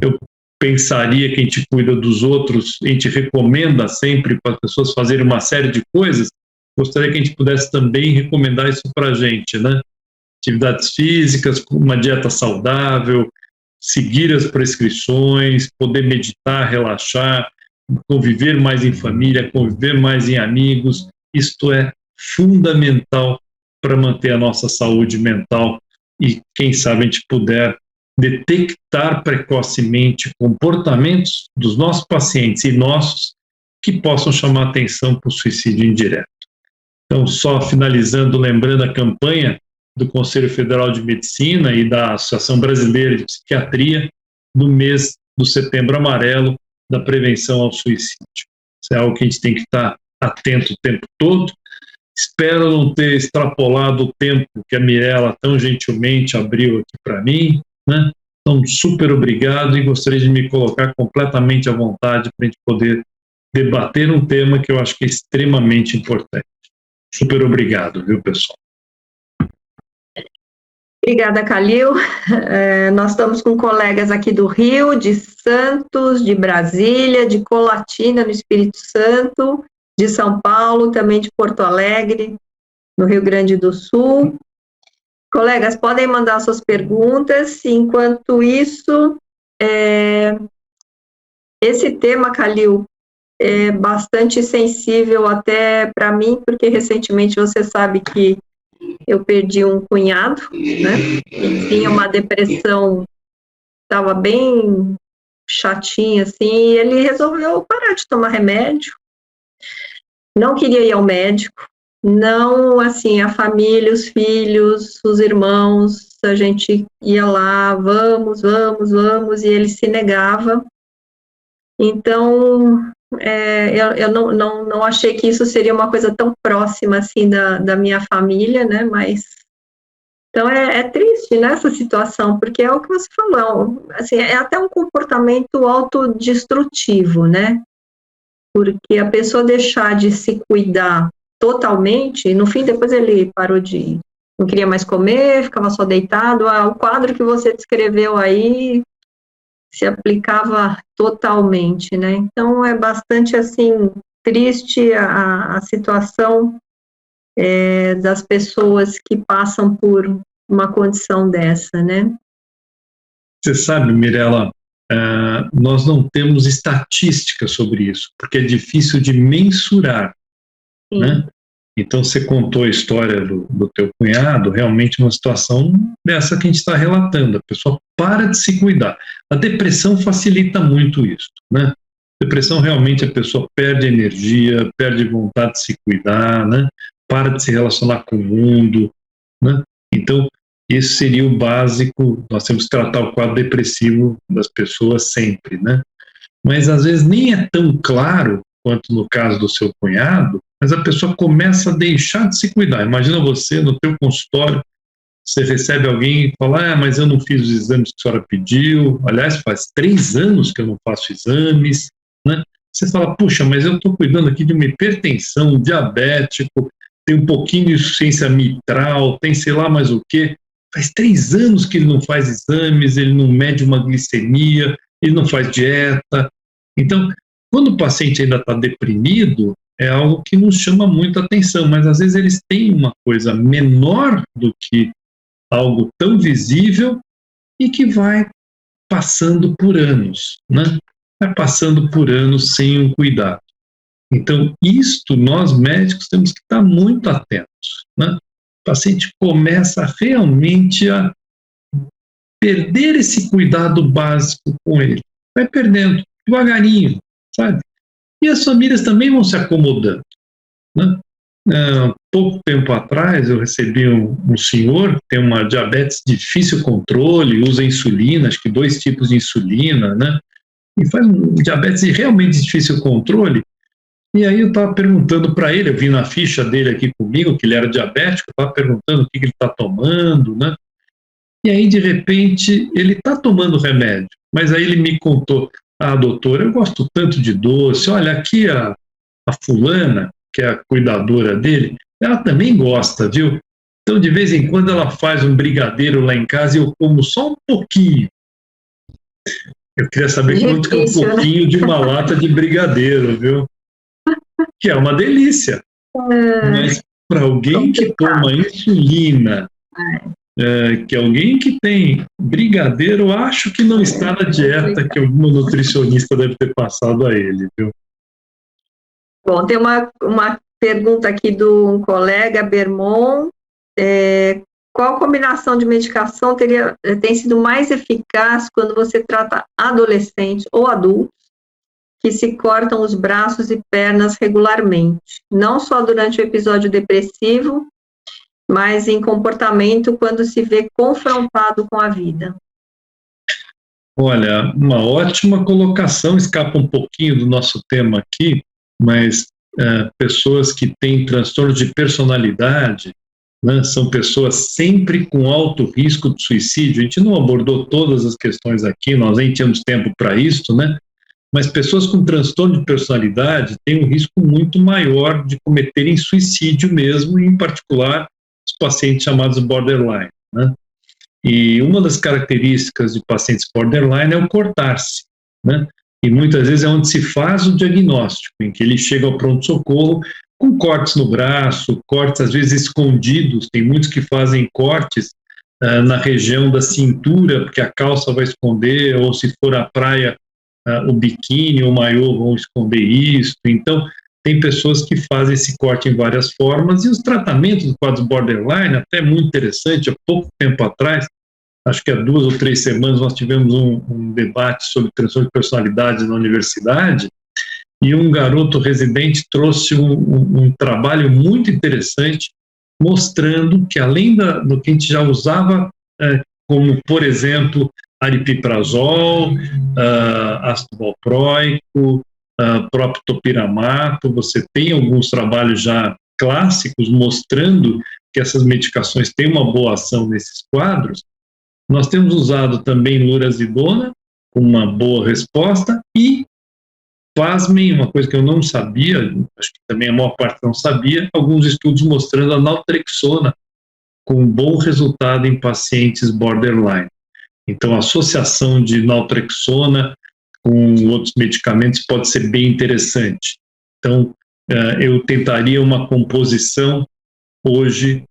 eu pensaria que a gente cuida dos outros, a gente recomenda sempre para as pessoas fazerem uma série de coisas, gostaria que a gente pudesse também recomendar isso para a gente, né? Atividades físicas, uma dieta saudável, seguir as prescrições, poder meditar, relaxar, conviver mais em família, conviver mais em amigos, isto é fundamental para manter a nossa saúde mental e, quem sabe, a gente puder detectar precocemente comportamentos dos nossos pacientes e nossos que possam chamar atenção para o suicídio indireto. Então, só finalizando, lembrando a campanha do Conselho Federal de Medicina e da Associação Brasileira de Psiquiatria do mês do Setembro Amarelo da prevenção ao suicídio. Isso é algo que a gente tem que estar atento o tempo todo. Espero não ter extrapolado o tempo que a Mirella tão gentilmente abriu aqui para mim, né? Então, super obrigado e gostaria de me colocar completamente à vontade para a gente poder debater um tema que eu acho que é extremamente importante. Super obrigado, viu, pessoal? Obrigada, Calil. Nós estamos com colegas aqui do Rio, de Santos, de Brasília, de Colatina, no Espírito Santo, de São Paulo, também de Porto Alegre, no Rio Grande do Sul. Colegas, podem mandar suas perguntas. Enquanto isso, esse tema, Calil, é bastante sensível até para mim, porque recentemente você sabe que eu perdi um cunhado, né? E tinha uma depressão, estava bem chatinha, assim, e ele resolveu parar de tomar remédio. Não queria ir ao médico, não, assim, a família, os filhos, os irmãos, a gente ia lá, vamos, e ele se negava. Então, eu não achei que isso seria uma coisa tão próxima, assim, da minha família, né, mas... Então, é triste, né, essa situação, porque é o que você falou, assim, é até um comportamento autodestrutivo, né, porque a pessoa deixar de se cuidar totalmente, no fim, depois ele parou de... não queria mais comer, ficava só deitado. O quadro que você descreveu aí se aplicava totalmente, né? Então, é bastante, assim, triste a situação das pessoas que passam por uma condição dessa, né? Você sabe, Mirella, nós não temos estatística sobre isso, porque é difícil de mensurar, sim, né? Então, você contou a história do teu cunhado, realmente uma situação dessa que a gente está relatando, a pessoa para de se cuidar. A depressão facilita muito isso, né? Depressão, realmente, a pessoa perde energia, perde vontade de se cuidar, né? Para de se relacionar com o mundo, né? Então, esse seria o básico, nós temos que tratar o quadro depressivo das pessoas sempre, né? Mas, às vezes, nem é tão claro quanto no caso do seu cunhado, mas a pessoa começa a deixar de se cuidar. Imagina você, no teu consultório, você recebe alguém e fala, mas eu não fiz os exames que a senhora pediu, aliás, faz 3 anos que eu não faço exames, né? Você fala, puxa, mas eu estou cuidando aqui de uma hipertensão, diabético, tem um pouquinho de insuficiência mitral, tem sei lá mais o quê. Faz 3 anos que ele não faz exames, ele não mede uma glicemia, ele não faz dieta. Então, quando o paciente ainda está deprimido, é algo que nos chama muita atenção, mas às vezes eles têm uma coisa menor do que algo tão visível e que vai passando por anos, né? Vai passando por anos sem um cuidado. Então, isto nós médicos temos que estar muito atentos, né? O paciente começa realmente a perder esse cuidado básico com ele. Vai perdendo, devagarinho, sabe? E as famílias também vão se acomodando, né? Pouco tempo atrás eu recebi um senhor que tem uma diabetes de difícil controle, usa insulina, acho que 2 tipos de insulina, né? E faz um diabetes realmente de difícil controle. E aí eu estava perguntando para ele, eu vi na ficha dele aqui comigo que ele era diabético, eu estava perguntando o que ele está tomando, né? E aí, de repente, ele está tomando remédio, mas aí ele me contou, Ah, doutor, eu gosto tanto de doce, olha, aqui a fulana, que é a cuidadora dele, ela também gosta, viu? Então, de vez em quando, ela faz um brigadeiro lá em casa e eu como só um pouquinho. Eu queria saber quanto que é um pouquinho de uma lata de brigadeiro, viu? Que é uma delícia. Mas para alguém que toma insulina, que alguém que tem brigadeiro, eu acho que não está na dieta que alguma nutricionista deve ter passado a ele, viu? Bom, tem uma pergunta aqui do colega Bermon. Qual combinação de medicação tem sido mais eficaz quando você trata adolescentes ou adultos que se cortam os braços e pernas regularmente, não só durante o episódio depressivo, mas em comportamento quando se vê confrontado com a vida? Olha, uma ótima colocação, escapa um pouquinho do nosso tema aqui, mas pessoas que têm transtorno de personalidade, né, são pessoas sempre com alto risco de suicídio. A gente não abordou todas as questões aqui, nós nem tínhamos tempo para isso, né? Mas pessoas com transtorno de personalidade têm um risco muito maior de cometerem suicídio mesmo, em particular os pacientes chamados borderline, né? E uma das características de pacientes borderline é o cortar-se, né? E muitas vezes é onde se faz o diagnóstico, em que ele chega ao pronto-socorro com cortes no braço, cortes às vezes escondidos. Tem muitos que fazem cortes na região da cintura, porque a calça vai esconder, ou se for à praia, o biquíni ou o maiô vão esconder isso. Então, tem pessoas que fazem esse corte em várias formas, e os tratamentos do quadro borderline, até muito interessante, há pouco tempo atrás, acho que há 2 ou 3 semanas, nós tivemos um debate sobre transtorno de personalidade na universidade, e um garoto residente trouxe um trabalho muito interessante, mostrando que além do que a gente já usava, como, por exemplo, aripiprazol, ácido valproico, próprio topiramato, você tem alguns trabalhos já clássicos mostrando que essas medicações têm uma boa ação nesses quadros. Nós temos usado também lurazidona, com uma boa resposta, e, pasmem, uma coisa que eu não sabia, acho que também a maior parte não sabia, alguns estudos mostrando a naltrexona com bom resultado em pacientes borderline. Então, a associação de naltrexona com outros medicamentos pode ser bem interessante. Então, eu tentaria uma composição hoje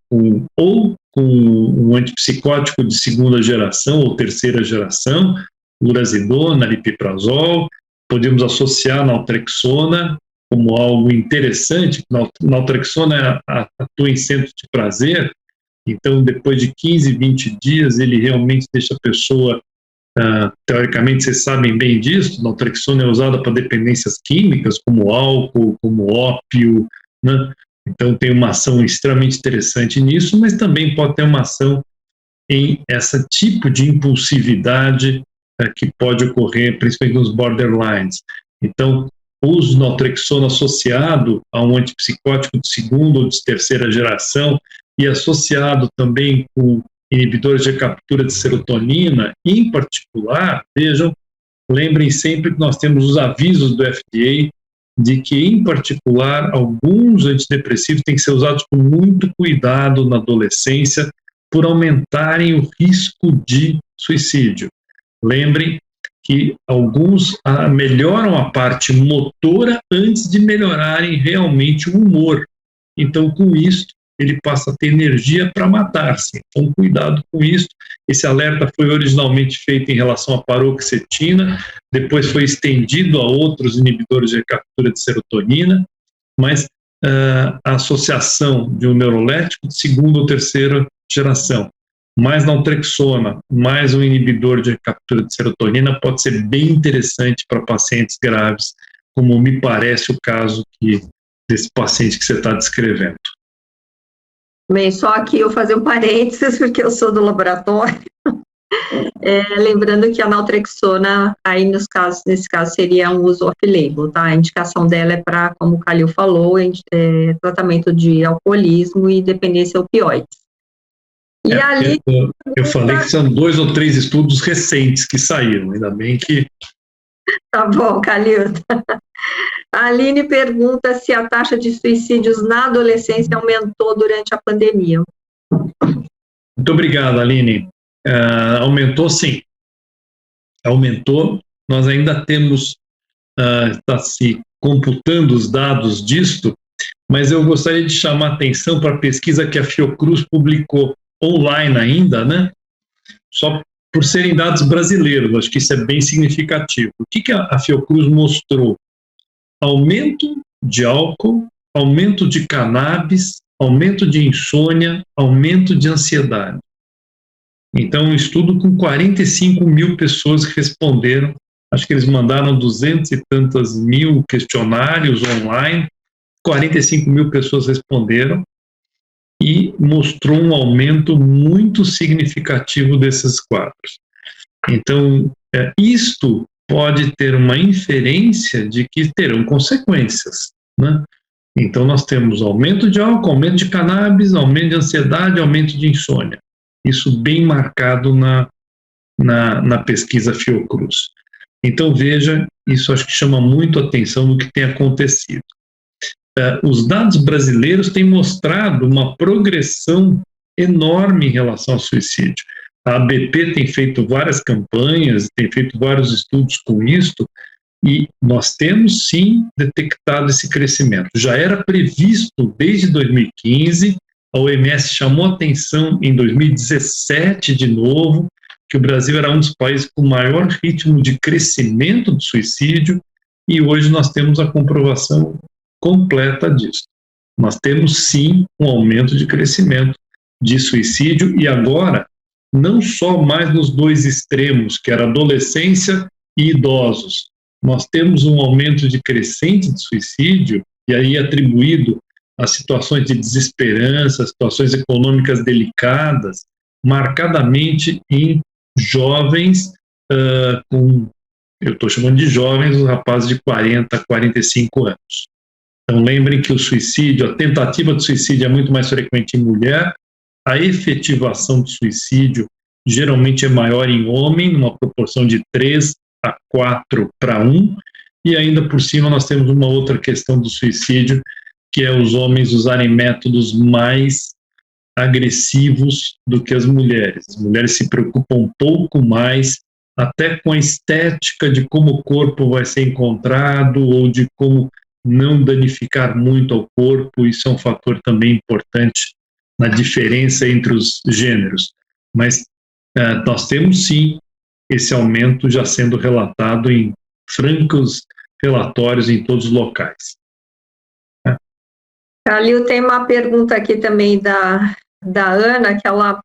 ou com um antipsicótico de 2ª geração ou 3ª geração, lurazidona, aripiprazol. Podemos associar naltrexona como algo interessante. Naltrexona atua em centro de prazer, então depois de 15, 20 dias ele realmente deixa a pessoa, teoricamente vocês sabem bem disso, naltrexona é usada para dependências químicas como álcool, como ópio, né? Então tem uma ação extremamente interessante nisso, mas também pode ter uma ação em esse tipo de impulsividade que pode ocorrer, principalmente nos borderlines. Então, o uso de naltrexona associado a um antipsicótico de 2ª ou de 3ª geração e associado também com inibidores de captura de serotonina, em particular, vejam, lembrem sempre que nós temos os avisos do FDA de que, em particular, alguns antidepressivos têm que ser usados com muito cuidado na adolescência por aumentarem o risco de suicídio. Lembrem que alguns melhoram a parte motora antes de melhorarem realmente o humor. Então, com isso, ele passa a ter energia para matar-se. Então, cuidado com isso. Esse alerta foi originalmente feito em relação à paroxetina, depois foi estendido a outros inibidores de captura de serotonina, mas a associação de um neurolético de 2ª ou 3ª geração, mais naltrexona, mais um inibidor de captura de serotonina, pode ser bem interessante para pacientes graves, como me parece o caso desse paciente que você está descrevendo. Bem, só aqui eu fazer um parênteses, porque eu sou do laboratório, lembrando que a naltrexona, aí nesse caso, seria um uso off-label, tá? A indicação dela é para, como o Calil falou, tratamento de alcoolismo e dependência a opioides. E ali... Eu falei que são 2 ou 3 estudos recentes que saíram, ainda bem que Tá bom, Calil. A Aline pergunta se a taxa de suicídios na adolescência aumentou durante a pandemia. Muito obrigado, Aline. Aumentou, sim. Aumentou. Nós ainda temos, está se computando os dados disto, mas eu gostaria de chamar a atenção para a pesquisa que a Fiocruz publicou online ainda, né? Só por serem dados brasileiros, acho que isso é bem significativo. O que a Fiocruz mostrou? Aumento de álcool, aumento de cannabis, aumento de insônia, aumento de ansiedade. Então, um estudo com 45 mil pessoas que responderam, acho que eles mandaram 200 e tantas mil questionários online, 45 mil pessoas responderam, e mostrou um aumento muito significativo desses quadros. Então, isto pode ter uma inferência de que terão consequências, né? Então, nós temos aumento de álcool, aumento de cannabis, aumento de ansiedade, aumento de insônia. Isso bem marcado na pesquisa Fiocruz. Então, veja, isso acho que chama muito a atenção do que tem acontecido. Os dados brasileiros têm mostrado uma progressão enorme em relação ao suicídio. A ABP tem feito várias campanhas, tem feito vários estudos com isto, e nós temos, sim, detectado esse crescimento. Já era previsto desde 2015, a OMS chamou atenção em 2017 de novo, que o Brasil era um dos países com maior ritmo de crescimento do suicídio, e hoje nós temos a comprovação completa disso. Nós temos, sim, um aumento de crescimento de suicídio, e agora, não só mais nos dois extremos, que era adolescência e idosos, nós temos um aumento de crescente de suicídio, e aí atribuído a situações de desesperança, situações econômicas delicadas, marcadamente em jovens eu estou chamando de jovens, os rapazes de 40, 45 anos. Então, lembrem que o suicídio, a tentativa de suicídio é muito mais frequente em mulher, a efetivação de suicídio geralmente é maior em homem, numa proporção de 3 a 4 para 1, e ainda por cima nós temos uma outra questão do suicídio, que é os homens usarem métodos mais agressivos do que as mulheres. As mulheres se preocupam um pouco mais, até com a estética de como o corpo vai ser encontrado, ou de como não danificar muito ao corpo. Isso é um fator também importante na diferença entre os gêneros. Mas nós temos, sim, esse aumento já sendo relatado em francos relatórios em todos os locais. Calil, tem uma pergunta aqui também da Ana, que ela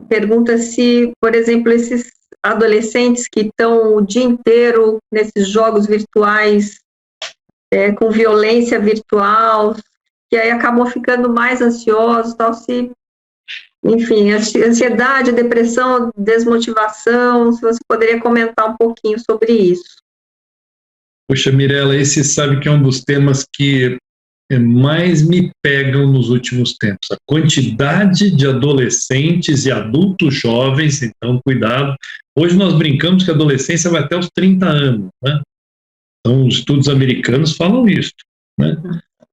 pergunta se, por exemplo, esses adolescentes que estão o dia inteiro nesses jogos virtuais, com violência virtual, que aí acabam ficando mais ansiosos, tal, se, enfim, ansiedade, depressão, desmotivação, se você poderia comentar um pouquinho sobre isso. Poxa, Mirela, esse sabe que é um dos temas que mais me pegam nos últimos tempos. A quantidade de adolescentes e adultos jovens, então cuidado. Hoje nós brincamos que a adolescência vai até os 30 anos, né? Então, os estudos americanos falam isso, né?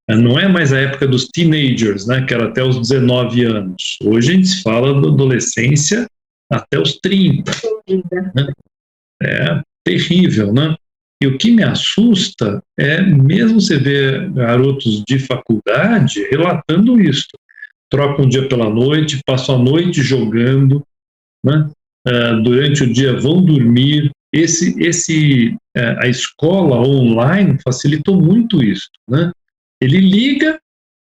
Não é mais a época dos teenagers, né, que era até os 19 anos. Hoje a gente fala da adolescência até os 30. Né? É terrível, né? E o que me assusta é mesmo você ver garotos de faculdade relatando isso. Trocam o dia pela noite, passam a noite jogando, né? Durante o dia vão dormir. A escola online facilitou muito isso, né? Ele liga,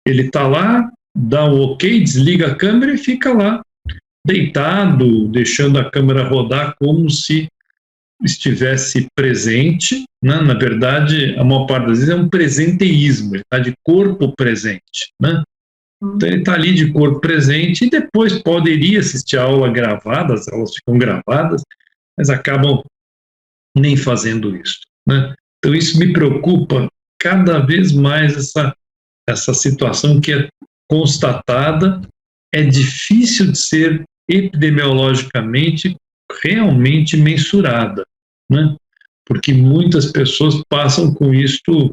ele está lá, dá o ok, desliga a câmera e fica lá, deitado, deixando a câmera rodar como se estivesse presente, né? Na verdade, a maior parte das vezes é um presenteísmo, ele está de corpo presente, né? Então ele está ali de corpo presente e depois poderia assistir a aula gravada, as aulas ficam gravadas, mas acabam nem fazendo isso, né? Então isso me preocupa cada vez mais, essa situação que é constatada, é difícil de ser epidemiologicamente realmente mensurada, né? porque muitas pessoas passam com isso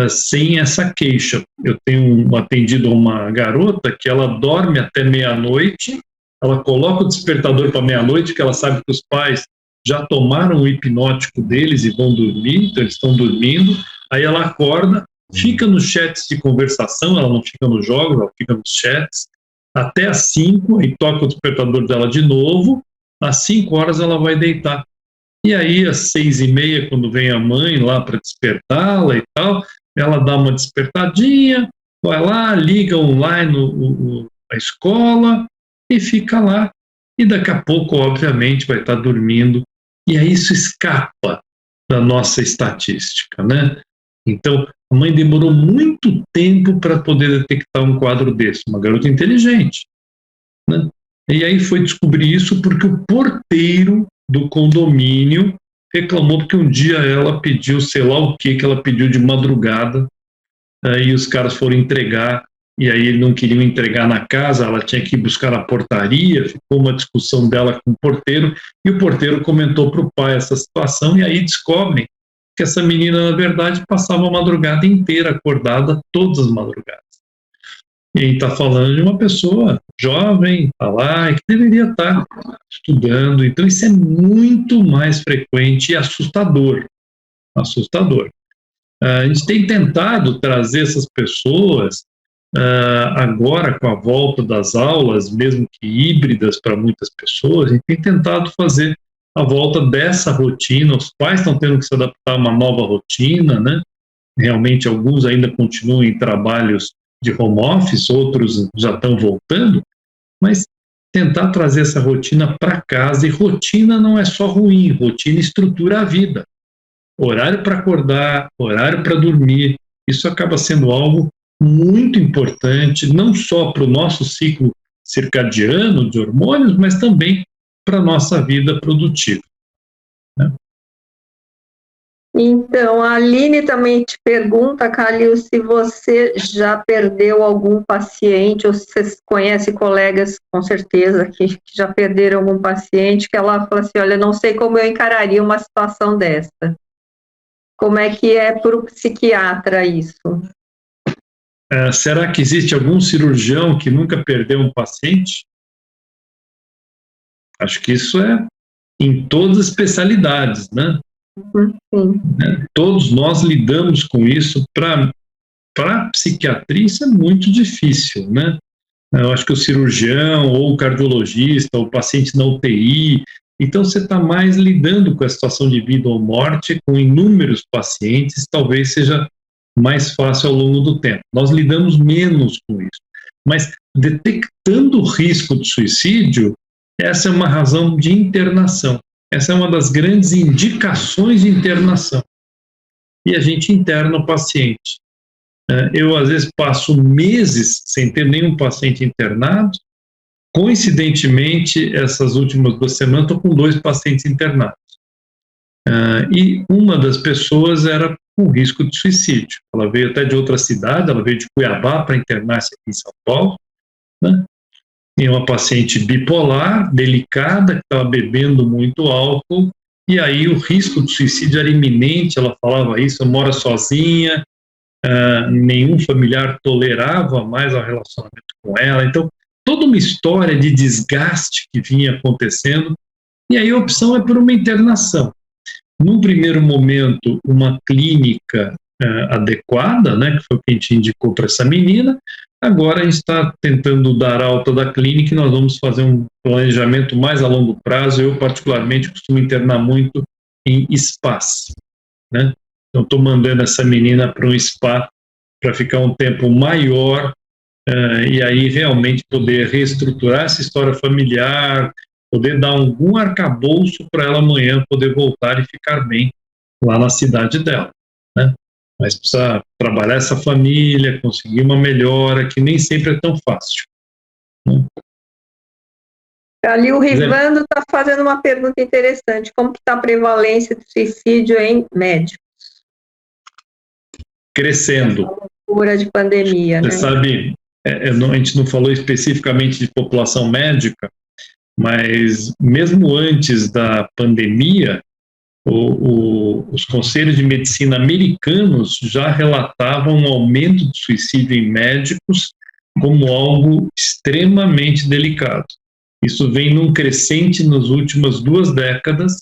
sem essa queixa. Eu tenho atendido uma garota que ela dorme até meia-noite, ela coloca o despertador para meia-noite, que ela sabe que os pais já tomaram o hipnótico deles e vão dormir, então eles estão dormindo, aí ela acorda, fica nos chats de conversação, ela não fica nos jogos, ela fica nos chats, até às 5, e toca o despertador dela de novo, às 5 horas ela vai deitar. E aí, às 6h30, quando vem a mãe lá para despertá-la e tal, ela dá uma despertadinha, vai lá, liga online a escola e fica lá. E daqui a pouco, obviamente, vai estar dormindo. E aí isso escapa da nossa estatística, né? Então, a mãe demorou muito tempo para poder detectar um quadro desse, uma garota inteligente, né? E aí foi descobrir isso porque o porteiro do condomínio reclamou porque um dia ela pediu, sei lá o que ela pediu de madrugada, e os caras foram entregar, e aí eles não queriam entregar na casa, ela tinha que ir buscar na portaria, ficou uma discussão dela com o porteiro, e o porteiro comentou para o pai essa situação, e aí descobrem que essa menina, na verdade, passava a madrugada inteira acordada, todas as madrugadas. E aí está falando de uma pessoa jovem, está lá, e que deveria estar estudando. Então isso é muito mais frequente e assustador. Assustador. A gente tem tentado trazer essas pessoas, agora com a volta das aulas, mesmo que híbridas para muitas pessoas, a gente tem tentado fazer a volta dessa rotina. Os pais estão tendo que se adaptar a uma nova rotina, né? Realmente alguns ainda continuam em trabalhos de home office, outros já estão voltando, mas tentar trazer essa rotina para casa. E rotina não é só ruim, rotina estrutura a vida. Horário para acordar, horário para dormir, isso acaba sendo algo muito importante, não só para o nosso ciclo circadiano de hormônios, mas também para a nossa vida produtiva, né? Então, a Aline também te pergunta, Calil, se você já perdeu algum paciente, ou se você conhece colegas, com certeza, que já perderam algum paciente, que ela fala assim, olha, não sei como eu encararia uma situação dessa. Como é que é para o psiquiatra isso? Será que existe algum cirurgião que nunca perdeu um paciente? Acho que isso é em todas as especialidades, né? Sim. Todos nós lidamos com isso. Para a psiquiatria isso é muito difícil, né? Eu acho que o cirurgião, ou o cardiologista, ou o paciente na UTI, então você está mais lidando com a situação de vida ou morte, com inúmeros pacientes, talvez seja mais fácil ao longo do tempo. Nós lidamos menos com isso. Mas detectando o risco de suicídio, essa é uma razão de internação. Essa é uma das grandes indicações de internação. E a gente interna o paciente. Eu, às vezes, passo meses sem ter nenhum paciente internado. Coincidentemente, essas últimas 2 semanas, estou com 2 pacientes internados. E uma das pessoas era com risco de suicídio. Ela veio até de outra cidade, ela veio de Cuiabá para internar-se aqui em São Paulo, né? E uma paciente bipolar, delicada, que estava bebendo muito álcool, e aí o risco de suicídio era iminente. Ela falava isso, mora sozinha, nenhum familiar tolerava mais o relacionamento com ela. Então, toda uma história de desgaste que vinha acontecendo, e aí a opção é por uma internação. Num primeiro momento, uma clínica adequada, né, que foi o que a gente indicou para essa menina. Agora a gente está tentando dar alta da clínica e nós vamos fazer um planejamento mais a longo prazo. Eu, particularmente, costumo internar muito em spas, né? Então, estou mandando essa menina para um spa para ficar um tempo maior, e aí realmente poder reestruturar essa história familiar, poder dar algum arcabouço para ela amanhã poder voltar e ficar bem lá na cidade dela, né? Mas precisa trabalhar essa família, conseguir uma melhora, que nem sempre é tão fácil, né? Ali o Rivando está fazendo uma pergunta interessante. Como está a prevalência de suicídio em médicos? Crescendo. Cura de pandemia, Você né? sabe, a gente não falou especificamente de população médica, mas mesmo antes da pandemia, os conselhos de medicina americanos já relatavam um aumento de suicídio em médicos como algo extremamente delicado. Isso vem num crescente nas últimas 2 décadas.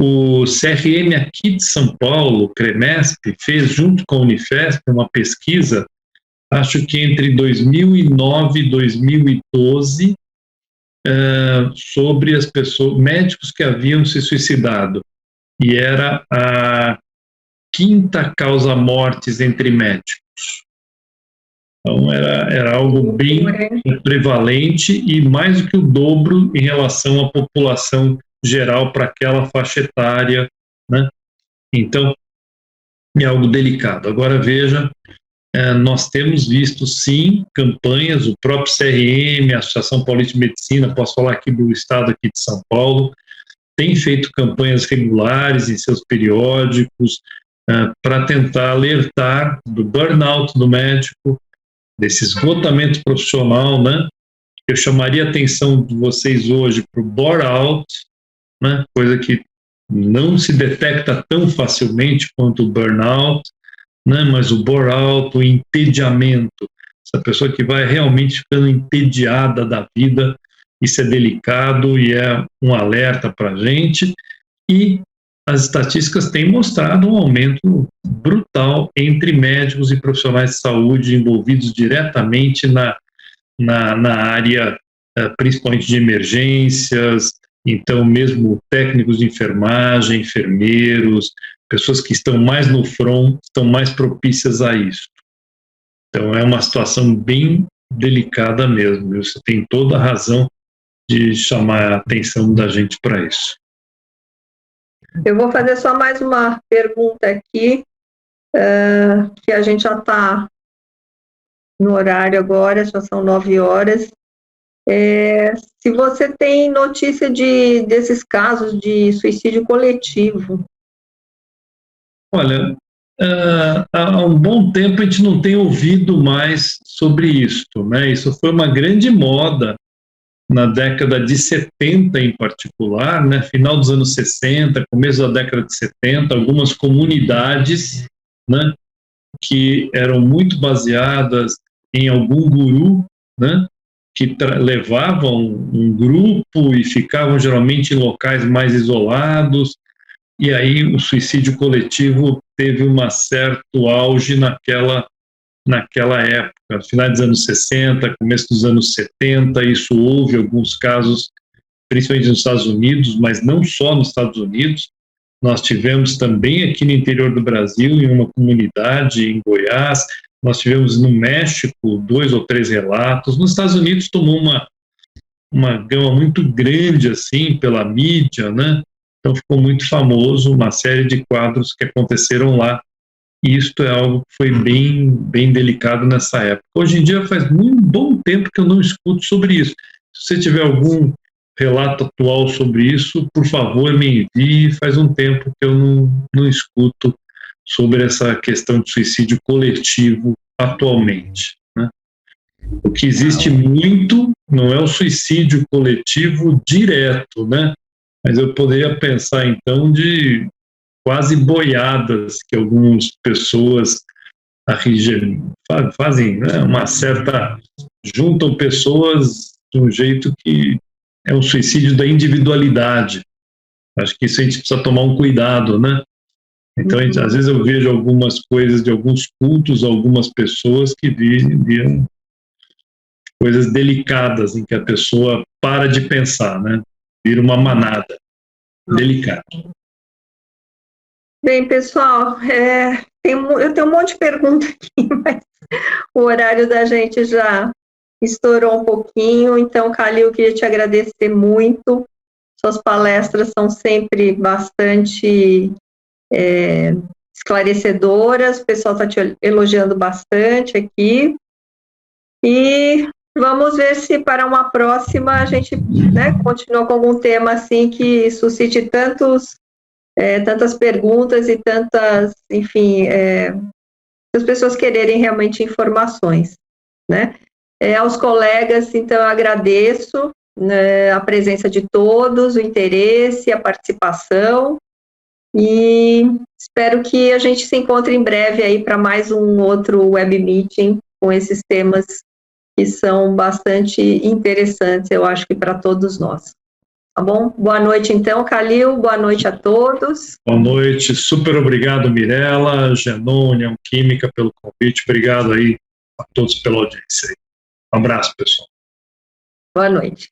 O CRM aqui de São Paulo, CREMESP, fez junto com a Unifesp uma pesquisa, acho que entre 2009 e 2012, sobre as pessoas, médicos que haviam se suicidado. E era a 5ª causa mortes entre médicos. Então, era algo bem prevalente e mais do que o dobro em relação à população geral para aquela faixa etária, né? Então, é algo delicado. Agora, veja, nós temos visto, sim, campanhas, o próprio CRM, a Associação Paulista de Medicina, posso falar aqui do estado aqui de São Paulo, tem feito campanhas regulares em seus periódicos para tentar alertar do burnout do médico, desse esgotamento profissional, né? Eu chamaria a atenção de vocês hoje para o bore-out, né? Coisa que não se detecta tão facilmente quanto o burnout, né? Mas o bore-out, o entediamento, essa pessoa que vai realmente ficando entediada da vida, isso é delicado e é um alerta para a gente. E as estatísticas têm mostrado um aumento brutal entre médicos e profissionais de saúde envolvidos diretamente na área, principalmente de emergências, então mesmo técnicos de enfermagem, enfermeiros, pessoas que estão mais no front, estão mais propícias a isso. Então é uma situação bem delicada mesmo, você tem toda a razão de chamar a atenção da gente para isso. Eu vou fazer só mais uma pergunta aqui, que a gente já está no horário agora, já são 9 horas. Se você tem notícia desses casos de suicídio coletivo? Olha, há um bom tempo a gente não tem ouvido mais sobre isso, né? Isso foi uma grande moda na década de 70 em particular, né? Final dos anos 60, começo da década de 70, algumas comunidades, né, que eram muito baseadas em algum guru, né, que levavam um grupo e ficavam geralmente em locais mais isolados, e aí o suicídio coletivo teve um certo auge naquela época, final dos anos 60, começo dos anos 70, isso houve alguns casos, principalmente nos Estados Unidos, mas não só nos Estados Unidos, nós tivemos também aqui no interior do Brasil, em uma comunidade em Goiás, nós tivemos no México 2 ou 3 relatos, nos Estados Unidos tomou uma gama muito grande, assim, pela mídia, né? Então ficou muito famoso uma série de quadros que aconteceram lá. E isto é algo que foi bem, bem delicado nessa época. Hoje em dia faz muito bom tempo que eu não escuto sobre isso. Se você tiver algum relato atual sobre isso, por favor, me envie. Faz um tempo que eu não escuto sobre essa questão de suicídio coletivo atualmente, né? O que existe muito não é o suicídio coletivo direto, né? Mas eu poderia pensar, então, de quase boiadas que algumas pessoas fazem, né, uma certa... juntam pessoas de um jeito que é um suicídio da individualidade. Acho que isso a gente precisa tomar um cuidado, né? Então, às vezes eu vejo algumas coisas de alguns cultos, algumas pessoas que viram coisas delicadas em que a pessoa para de pensar, né? Vira uma manada. Delicado. Bem, pessoal, eu tenho um monte de pergunta aqui, mas o horário da gente já estourou um pouquinho, então, Calil, eu queria te agradecer muito. Suas palestras são sempre bastante esclarecedoras, o pessoal está te elogiando bastante aqui. E vamos ver se para uma próxima a gente, né, continua com algum tema assim que suscite tantas perguntas e tantas, enfim, as pessoas quererem realmente informações, né? Aos colegas, então, eu agradeço, né, a presença de todos, o interesse, a participação, e espero que a gente se encontre em breve aí para mais um outro web meeting com esses temas que são bastante interessantes, eu acho que para todos nós. Tá bom? Boa noite, então, Calil. Boa noite a todos. Boa noite. Super obrigado, Mirela, Genon, União Química, pelo convite. Obrigado aí a todos pela audiência. Um abraço, pessoal. Boa noite.